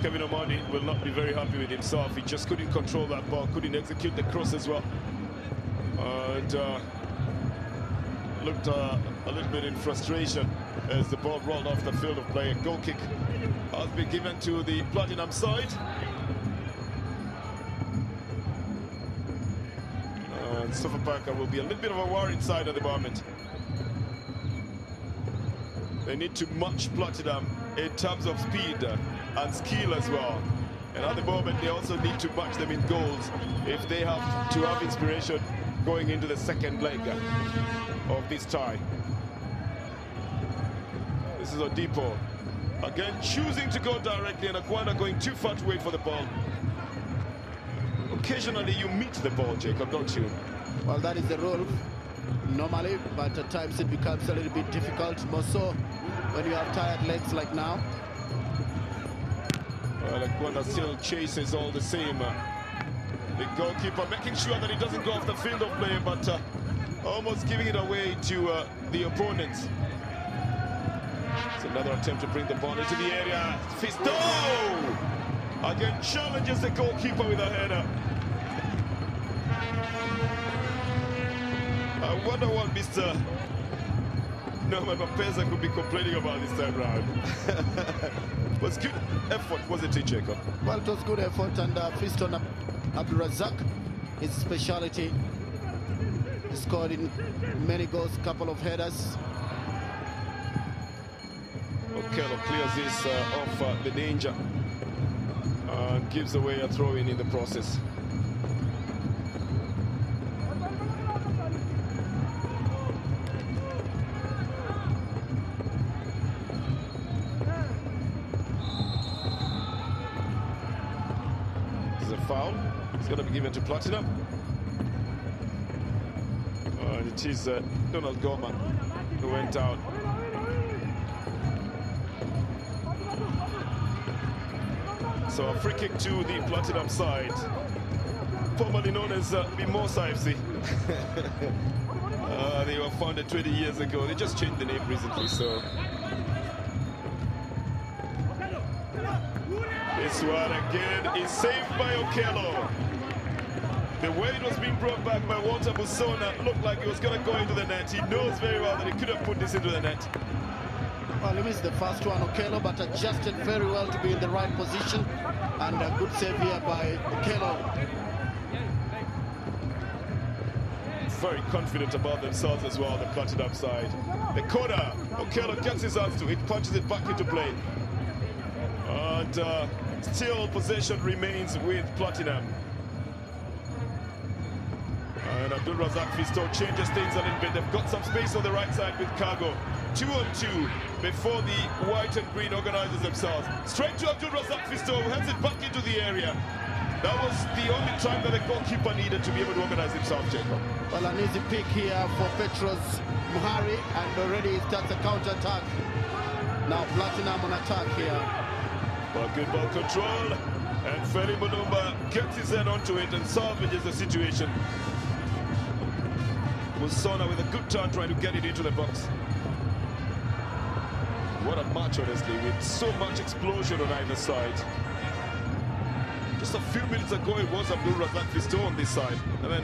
Kevin Omani will not be very happy with himself. He just couldn't control that ball, couldn't execute the cross as well. And looked a little bit in frustration as the ball rolled off the field of play. A goal kick has been given to the Platinum side. And Sofapaka will be a little bit of a worried side at the moment. They need to match Platinum in terms of speed and skill as well. And at the moment, they also need to match them in goals if they have to have inspiration going into the second leg of this tie. This is Odipo. Again, choosing to go directly, and Akwanda going too far to wait for the ball. Occasionally, you meet the ball, Jacob, don't you? Well, that is the rule normally, but at times it becomes a little bit difficult, more so when you have tired legs like now. Well, Akwanda still chases all the same. The goalkeeper making sure that he doesn't go off the field of play, but almost giving it away to the opponents. It's another attempt to bring the ball into the area. Fisto! Again, challenges the goalkeeper with a header. I wonder what Mr. Norman Mapeza could be complaining about this time round. It was good effort, wasn't it, Jacob? Well, it was good effort, and Fiston Abdurazak, his speciality. He scored in many goals, couple of headers. Okello clears this off the danger and gives away a throw-in in the process. This is a foul. It's going to be given to Platinum. And it is Donald Goma who went out. So a free kick to the Platinum side, formerly known as Mimosa FC. They were founded 20 years ago. They just changed the name recently, so. This one again is saved by Okello. The way it was being brought back by Walter Musona looked like it was going to go into the net. He knows very well that he could have put this into the net. Well, he missed the first one, Okello, but adjusted very well to be in the right position. And a good save here by Okello. Very confident about themselves as well, the Platinum side. The corner, Okello gets his hands to it, punches it back into play. And still possession remains with Platinum. And Abdul Razak Fisto changes things a little bit. They've got some space on the right side with Cargo. 2-on-2 before the white and green organizes themselves. Straight to Abdul Razak Fisto, who heads it back into the area. That was the only time that the goalkeeper needed to be able to organize himself, Jacob. Well, an easy pick here for Petros Muhari, and already starts a counter-attack. Now Platinum on attack here. Well, good ball control, and Feli Mulumba gets his head onto it and salvages the situation. Musona with a good turn trying to get it into the box. What a match, honestly, with so much explosion on either side. Just a few minutes ago, it was Abdul Razak Fisto on this side. And then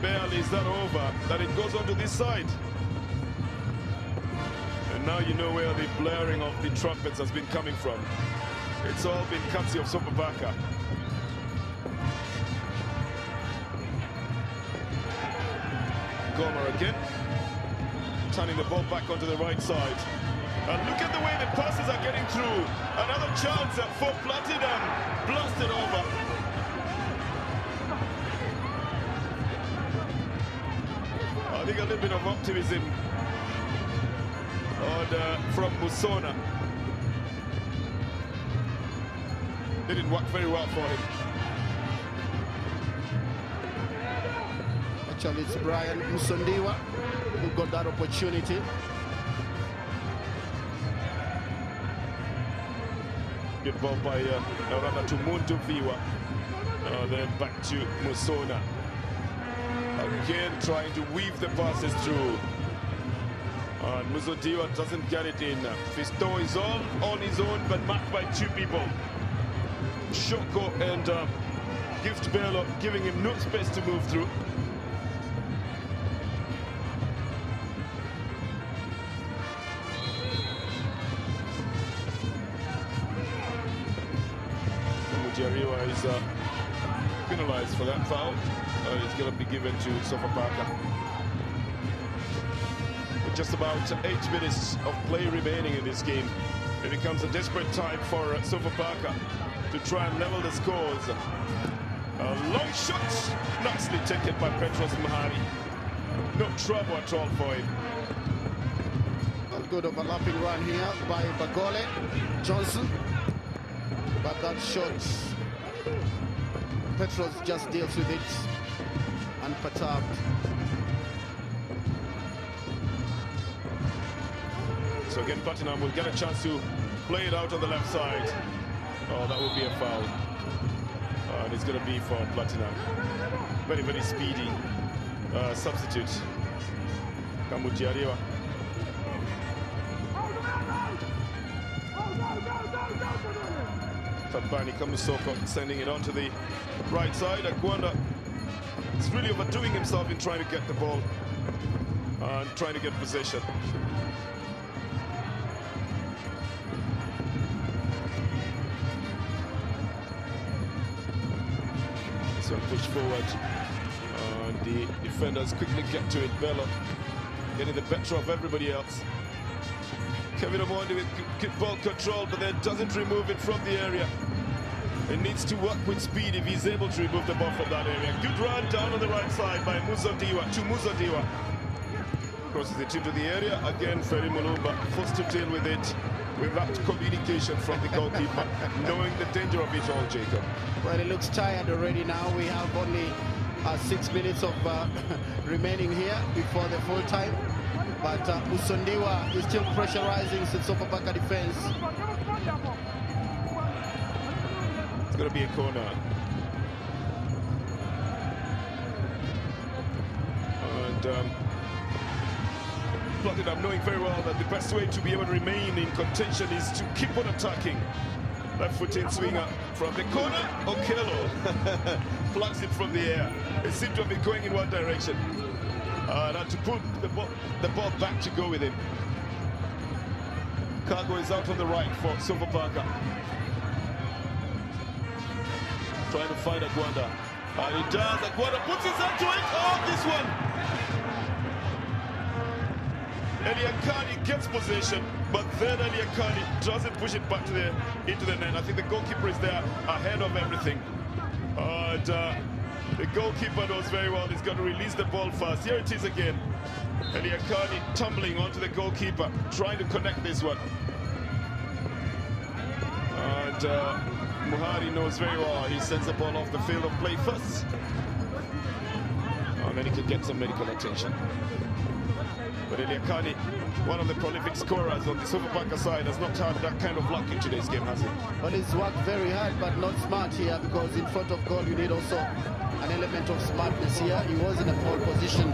barely is that over, that it goes onto this side. And now you know where the blaring of the trumpets has been coming from. It's all been courtesy of sofapaka. Goma again, turning the ball back onto the right side. And look at the way the passes are getting through. Another chance for Platinum. Blasted over. I think a little bit of optimism from Musona. Didn't work very well for him. Actually, it's Brian Musondiwa who got that opportunity. Good ball by Arana to Muntu Viwa. Then back to Musona. Again, trying to weave the passes through. And Musondiwa doesn't get it in. Fisto is on his own, but marked by two people. Shoko and Gift Bello giving him no space to move through. Jariwa is penalized for that foul. It's going to be given to Sofapaka. With just about 8 minutes of play remaining in this game. It becomes a desperate time for Sofapaka to try and level the scores. A long shot, nicely taken by Petros Mahari. No trouble at all for him. A good overlapping run here by Bagole Johnson. But that shot, Petros just deals with it, unperturbed. So again, Platinum will get a chance to play it out on the left side. Oh, that will be a foul. And it's going to be for Platinum. Very, very speedy substitute. Kamujariwa. Tabani Kamusoko sending it onto the right side. Agwanda is really overdoing himself in trying to get the ball and trying to get possession. So push forward. The defenders quickly get to it. Bello getting the better of everybody else. Kevin Omondi with good ball control, but then doesn't remove it from the area. It needs to work with speed if he's able to remove the ball from that area. Good run down on the right side by Muzodiwa to Muzodiwa. Crosses it into the area. Again, Ferry Mulumba forced to deal with it without communication from the goalkeeper, knowing the danger of it all, Jacob. Well, it looks tired already now. We have only 6 minutes of remaining here before the full time. But Musondiwa is still pressurizing the Sofapaka defense. It's going to be a corner. And Platinum knowing very well that the best way to be able to remain in contention is to keep on attacking. Left foot in swinger from the corner. Okello plucks it from the air. It seemed to have been going in one direction. And to put the ball back to go with him. Cargo is out on the right for Sofapaka. Trying to find Agwanda. And he does. Agwanda puts his hand to it. Oh, this one. Eliakani gets possession, but then Eliakani doesn't push it back to into the net. I think the goalkeeper is there ahead of everything. And the goalkeeper knows very well he's got to release the ball fast. Here it is again. Eliakani tumbling onto the goalkeeper, trying to connect this one. And Muhari knows very well. He sends the ball off the field of play first. And then he could get some medical attention. But Eliakani, one of the prolific scorers on the Sofapaka side, has not had that kind of luck in today's game, has he? Well, he's worked very hard, but not smart here, because in front of goal you need also an element of smartness here. He was in a pole position,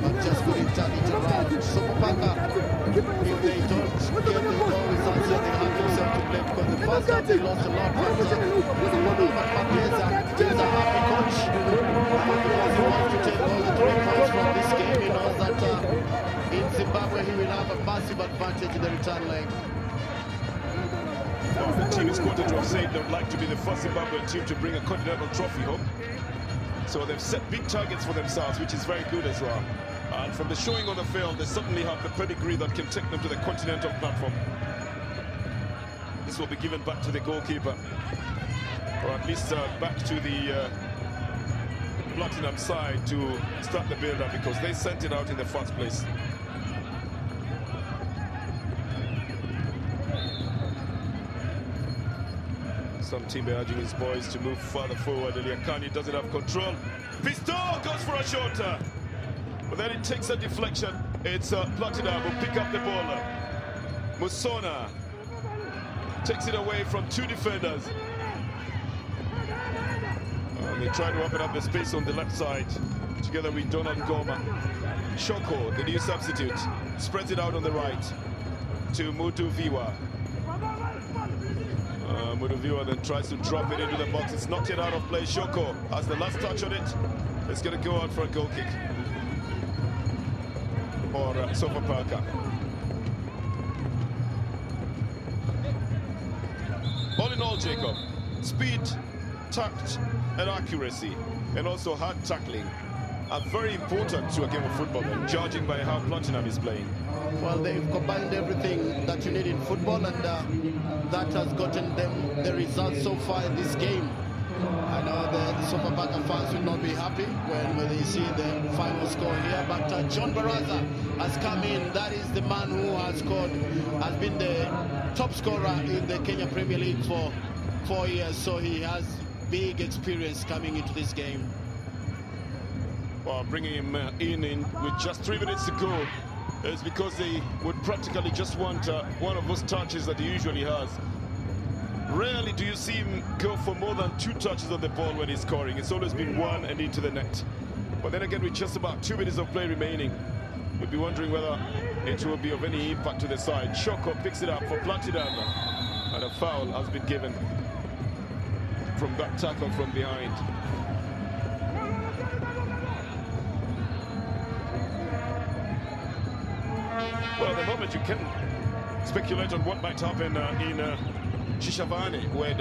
but just couldn't turn it around. Sofapaka, if they don't get the goal results, they have themselves to blame, because the first half they lost a lot. But he's a happy coach, because he wants to take all the 3 points from this game. He knows that in Zimbabwe he will have a massive advantage in the return leg. Well, the team is quoted to have said they would like to be the first Zimbabwean team to bring a continental trophy home. So they've set big targets for themselves, which is very good as well. And from the showing on the field, they certainly have the pedigree that can take them to the continental platform. This will be given back to the goalkeeper, or at least back to the Platinum side to start the build-up, because they sent it out in the first place. Some team urging his boys to move further forward. Eliakani doesn't have control. Pistol goes for a shorter, but then it takes a deflection. It's Platinum who pick up the ball. Musona takes it away from 2 defenders. And they try to open up the space on the left side, together with Donald Goma. Shoko, the new substitute, spreads it out on the right to Mutuviwa. Mutuviwa then tries to drop it into the box. It's not yet out of play. Shoko has the last touch on it. It's going to go out for a goal kick for Sofapaka. All in all, Jacob, speed, tact and accuracy, and also hard tackling are very important to a game of football, judging by how Platinum is playing. Well, they've combined everything that you need in football, and that has gotten them the results so far in this game. I know the Sofapaka fans will not be happy when they see the final score here, but John Baraza has come in. That is the man who has scored, has been the top scorer in the Kenya Premier League for 4 years, so he has big experience coming into this game. Well, bringing him in with just 3 minutes to go is because they would practically just want one of those touches that he usually has. Rarely do you see him go for more than 2 touches on the ball when he's scoring. It's always been 1 and into the net. But then again, with just about 2 minutes of play remaining, you'll be wondering whether it will be of any impact to the side. Shoko picks it up for Platinum, and a foul has been given from that tackle from behind. Well, at the moment you can speculate on what might happen in Shishavani when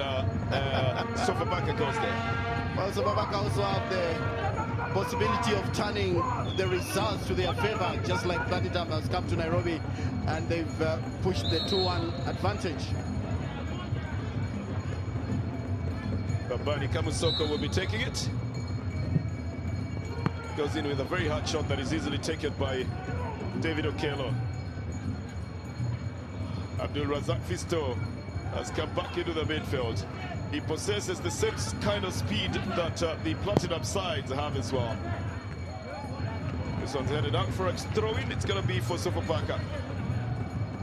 Sofapaka goes there. Well, Sofapaka also have the possibility of turning the results to their favor, just like Platinum has come to Nairobi and they've pushed the 2-1 advantage. Babani Kamusoko will be taking it. Goes in with a very hard shot that is easily taken by David Okello. Abdul Razak Fisto has come back into the midfield. He possesses the same kind of speed that the Platinum sides have as well. This one's headed out for a throw-in. It's going to be for Sofapaka.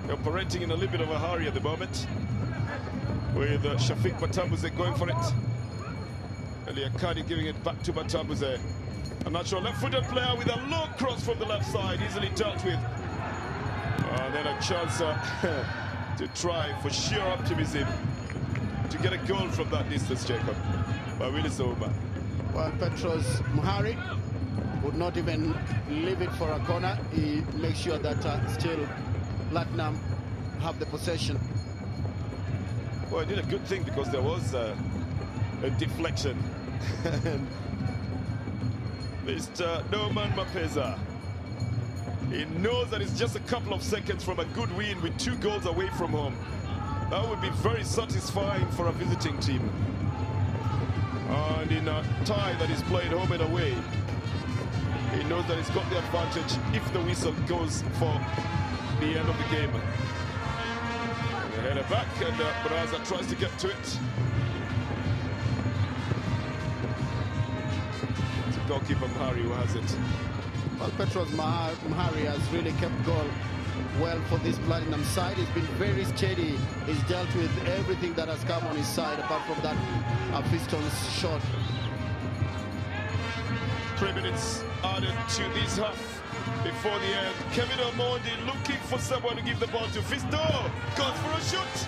They're operating in a little bit of a hurry at the moment, with Shafiq Batabuze going for it. Eliakadi giving it back to Batabuze. A natural left-footed player with a low cross from the left side, easily dealt with. And then a chance to try for sheer optimism to get a goal from that distance, Jacob, by Willis Ouma. Well, Petros Muhari would not even leave it for a corner. He makes sure that still Platinum have the possession. Well, he did a good thing because there was a deflection. Mr. Norman Mapeza, he knows that it's just a couple of seconds from a good win with 2 goals away from home. That would be very satisfying for a visiting team. And in a tie that is played home and away, he knows that he's got the advantage if the whistle goes for the end of the game. And they head back, and Baraza tries to get to it. It's a goalkeeper Mhari who has it. Well, Petros Muhari has really kept goal well for this Platinum side. He's been very steady. He's dealt with everything that has come on his side, apart from that Fiston's shot. 3 minutes added to this half before the end. Kevin Omondi looking for someone to give the ball to. Fisto goes for a shot.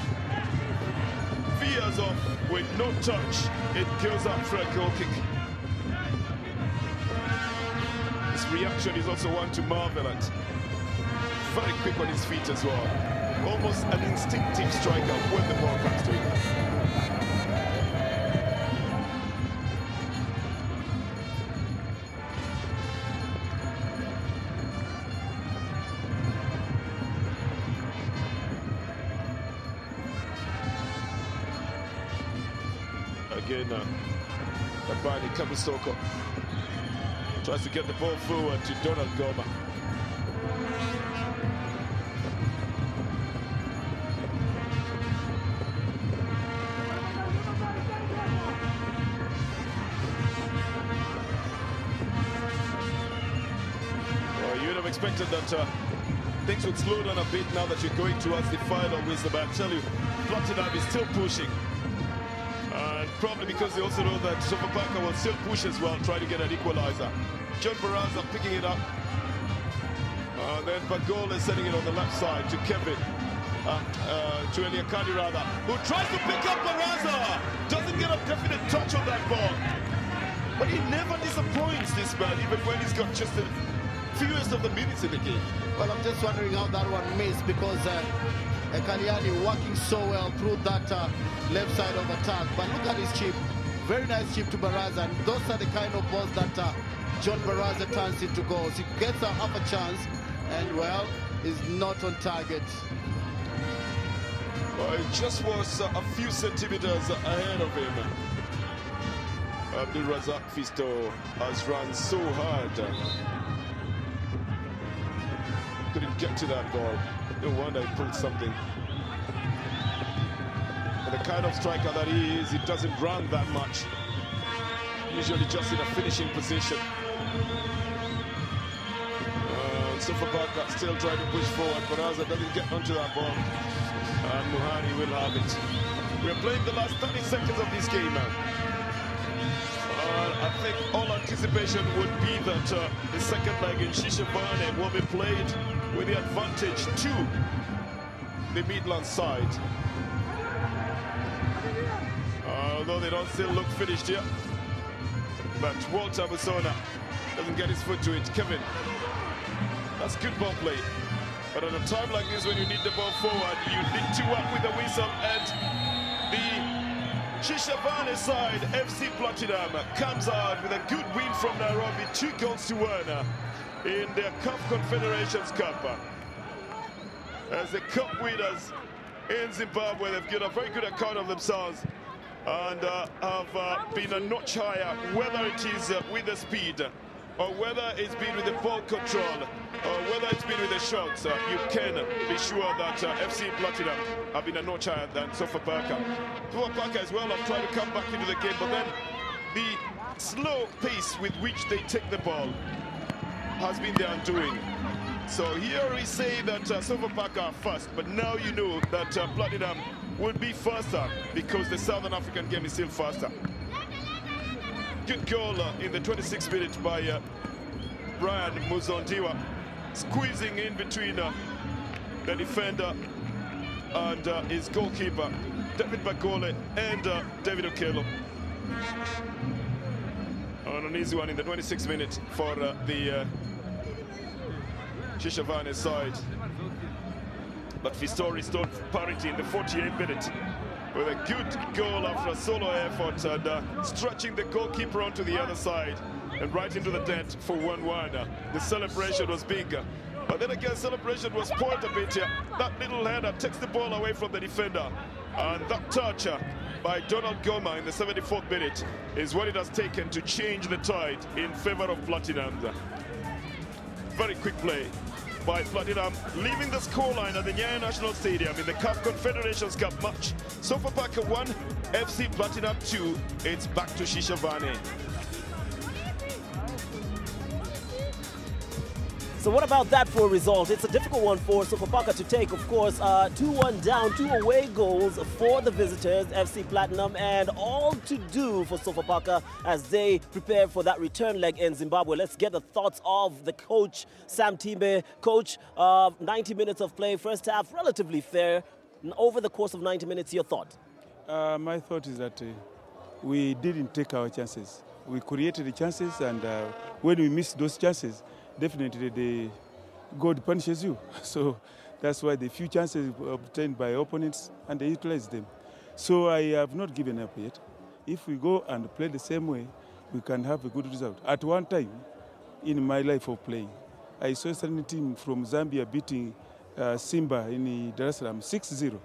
Veers off with no touch. It goes up for a goal kick. His reaction is also one to marvel at. Very quick on his feet as well. Almost an instinctive striker when the ball comes to him. Again, Kabani Kamusoko tries to get the ball forward to Donald Goma. Well, you'd have expected that things would slow down a bit now that you're going towards the final whistle, but I tell you, Platinum is still pushing. Probably because they also know that Sofapaka will still push as well, try to get an equalizer. John Baraza picking it up. Then Bagola setting it on the left side to Kevin. To Eliakadi rather, who tries to pick up Baraza. Doesn't get a definite touch on that ball. But he never disappoints, this man, even when he's got just the fewest of the minutes in the game. Well, I'm just wondering how that one missed, because Kaliani working so well through that left side of attack. But look at his chip. very nice chip to Baraza, and those are the kind of balls that John Baraza turns into goals. He gets a half a chance, and well, is not on target. Well, it just was a few centimeters ahead of him. Abdul Razak Fisto has run so hard. Couldn't get to that ball. No wonder he pulled something. And the kind of striker that he is, he doesn't run that much. Usually just in a finishing position. Sofapaka still trying to push forward. Baraza doesn't get onto that ball. And Muhani will have it. We're playing the last 30 seconds of this game now. I think all anticipation would be that the second leg in Shishavane will be played with the advantage to the Midland side. Although they don't still look finished here. But Walter Busona doesn't get his foot to it. Kevin, that's good ball play. But at a time like this, when you need the ball forward, you need to work with the whistle. And the Shishavane side, FC Platinum, comes out with a good win from Nairobi, 2-1 in their CAF Confederations Cup. As the cup winners in Zimbabwe, they've given a very good account of themselves and have been a notch higher, whether it is with the speed or whether it's been with the ball control or whether it's been with the shots. You can be sure that FC Platinum have been a notch higher than Sofapaka. Sofapaka as well have tried to come back into the game, but then the slow pace with which they take the ball has been their undoing. So here we say that Sofapaka are fast, but now you know that Platinum will be faster because the Southern African game is still faster. Good goal in the 26th minute by Brian Muzondiwa, squeezing in between the defender and his goalkeeper, David Bagole and David Okello. On an easy one in the 26th minute for the Shishavane side. But Fisto restored parity in the 48th minute with a good goal after a solo effort and stretching the goalkeeper onto the other side and right into the net for 1-1. The celebration was big, but then again celebration was spoiled a bit here. That little header takes the ball away from the defender, and that touch by Donald Goma in the 74th minute is what it has taken to change the tide in favor of Platinum. Very quick play by Platinum, leaving the scoreline at the Nyayo National Stadium in the CAF Confederations Cup match. Sofapaka 1, FC Platinum 2. It's back to Shishavane. So what about that for a result? It's a difficult one for Sofapaka to take, of course. 2-1 down, 2 away goals for the visitors, FC Platinum, and all to do for Sofapaka as they prepare for that return leg in Zimbabwe. Let's get the thoughts of the coach, Sam Timbe. Coach, 90 minutes of play, first half, relatively fair. Over the course of 90 minutes, your thought? My thought is that we didn't take our chances. We created the chances, and when we missed those chances, definitely God punishes you. So that's why the few chances obtained by opponents, and they utilize them. So I have not given up yet. If we go and play the same way, we can have a good result. At one time in my life of playing, I saw a certain team from Zambia beating Simba in Dar es Salaam 6-0.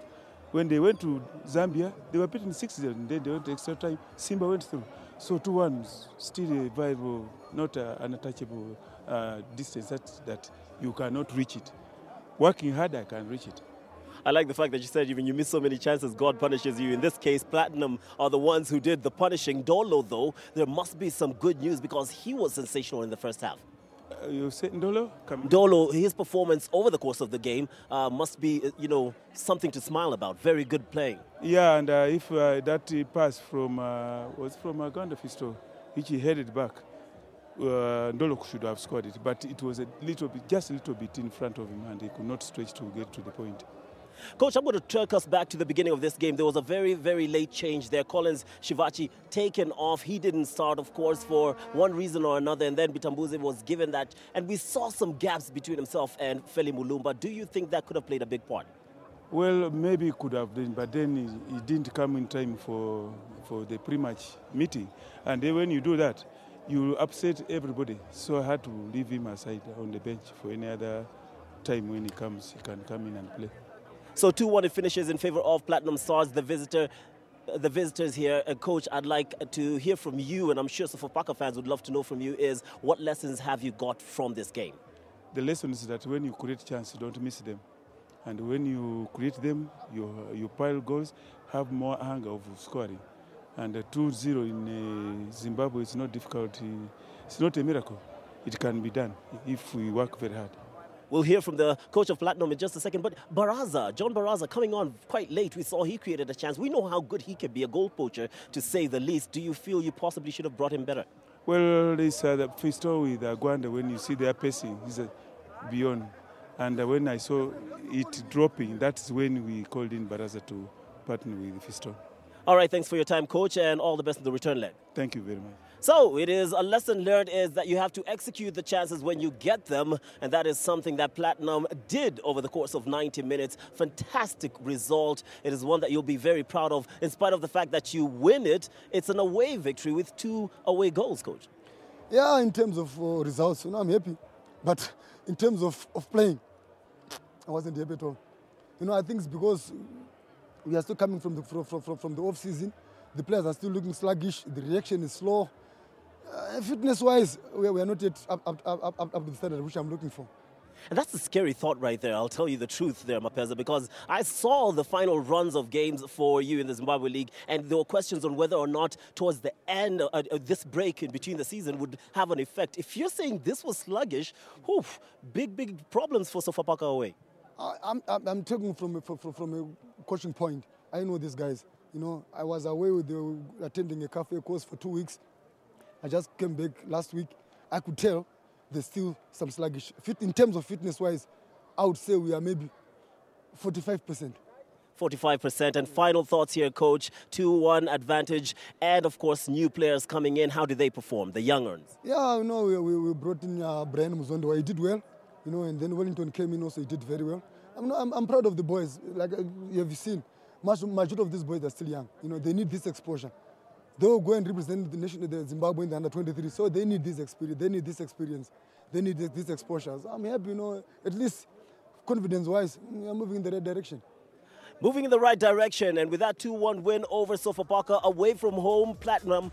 When they went to Zambia, they were beaten 6-0, and then they went to extra time. Simba went through. So 2-1 is still a viable, not an untouchable distance that you cannot reach it. Working hard, I can reach it. I like the fact that you said when you miss so many chances, God punishes you. In this case, Platinum are the ones who did the punishing. Dolo, though, there must be some good news because he was sensational in the first half. You said Ndolo? Dolo, his performance over the course of the game must be, something to smile about. Very good playing. Yeah, and if that pass was from Uganda Fisto, which he headed back, Ndolo should have scored it, but it was just a little bit in front of him, and he could not stretch to get to the point. Coach, I'm going to take us back to the beginning of this game. There was a very, very late change there. Collins Shivachi taken off. He didn't start, of course, for one reason or another, and then Bitambuze was given that. And we saw some gaps between himself and Feli Mulumba. Do you think that could have played a big part? Well, maybe he could have done, but then he didn't come in time for the pre-match meeting. And then when you do that, you upset everybody. So I had to leave him aside on the bench for any other time when he comes. He can come in and play. So 2-1 it finishes in favor of Platinum Stars, the visitors here. Coach, I'd like to hear from you, and I'm sure Sofapaka fans would love to know from you, is what lessons have you got from this game? The lesson is that when you create chances, you don't miss them. And when you create them, you pile goals, have more hunger of scoring. And 2-0 in Zimbabwe is not difficult. It's not a miracle. It can be done if we work very hard. We'll hear from the coach of Platinum in just a second. But John Baraza, coming on quite late, we saw he created a chance. We know how good he can be, a goal poacher, to say the least. Do you feel you possibly should have brought him better? Well, this the Fisto with Gwanda, when you see their pacing, he's beyond. And when I saw it dropping, that's when we called in Baraza to partner with Fisto. All right, thanks for your time, Coach, and all the best in the return leg. Thank you very much. So it is a lesson learned is that you have to execute the chances when you get them, and that is something that Platinum did over the course of 90 minutes. Fantastic result. It is one that you'll be very proud of. In spite of the fact that you win it, it's an away victory with 2 away goals, Coach. Yeah, in terms of results, I'm happy. But in terms of playing, I wasn't happy at all. I think it's because we are still coming from the off-season. The players are still looking sluggish. The reaction is slow. Fitness-wise, we are not yet up to the standard which I'm looking for. And that's a scary thought right there. I'll tell you the truth there, Mapeza, because I saw the final runs of games for you in the Zimbabwe League, and there were questions on whether or not towards the end, this break in between the season would have an effect. If you're saying this was sluggish, big problems for Sofapaka away. I'm talking from a coaching point. I know these guys. I was away attending a cafe course for 2 weeks. I just came back last week. I could tell there's still some sluggish. In terms of fitness-wise, I would say we are maybe 45%. 45%. And final thoughts here, Coach. 2-1 advantage, and of course new players coming in. How do they perform, the young uns? Yeah, we brought in Brian Muzondo. He did well, and then Wellington came in also. He did very well. I'm proud of the boys. Like you have seen, majority of these boys are still young. They need this exposure. They will go and represent the Zimbabwe in the under-23, so they need this experience. They need this experience. They need this exposure. So I'm happy, at least confidence-wise, we are moving in the right direction. Moving in the right direction, and with that 2-1 win over Sofapaka away from home, Platinum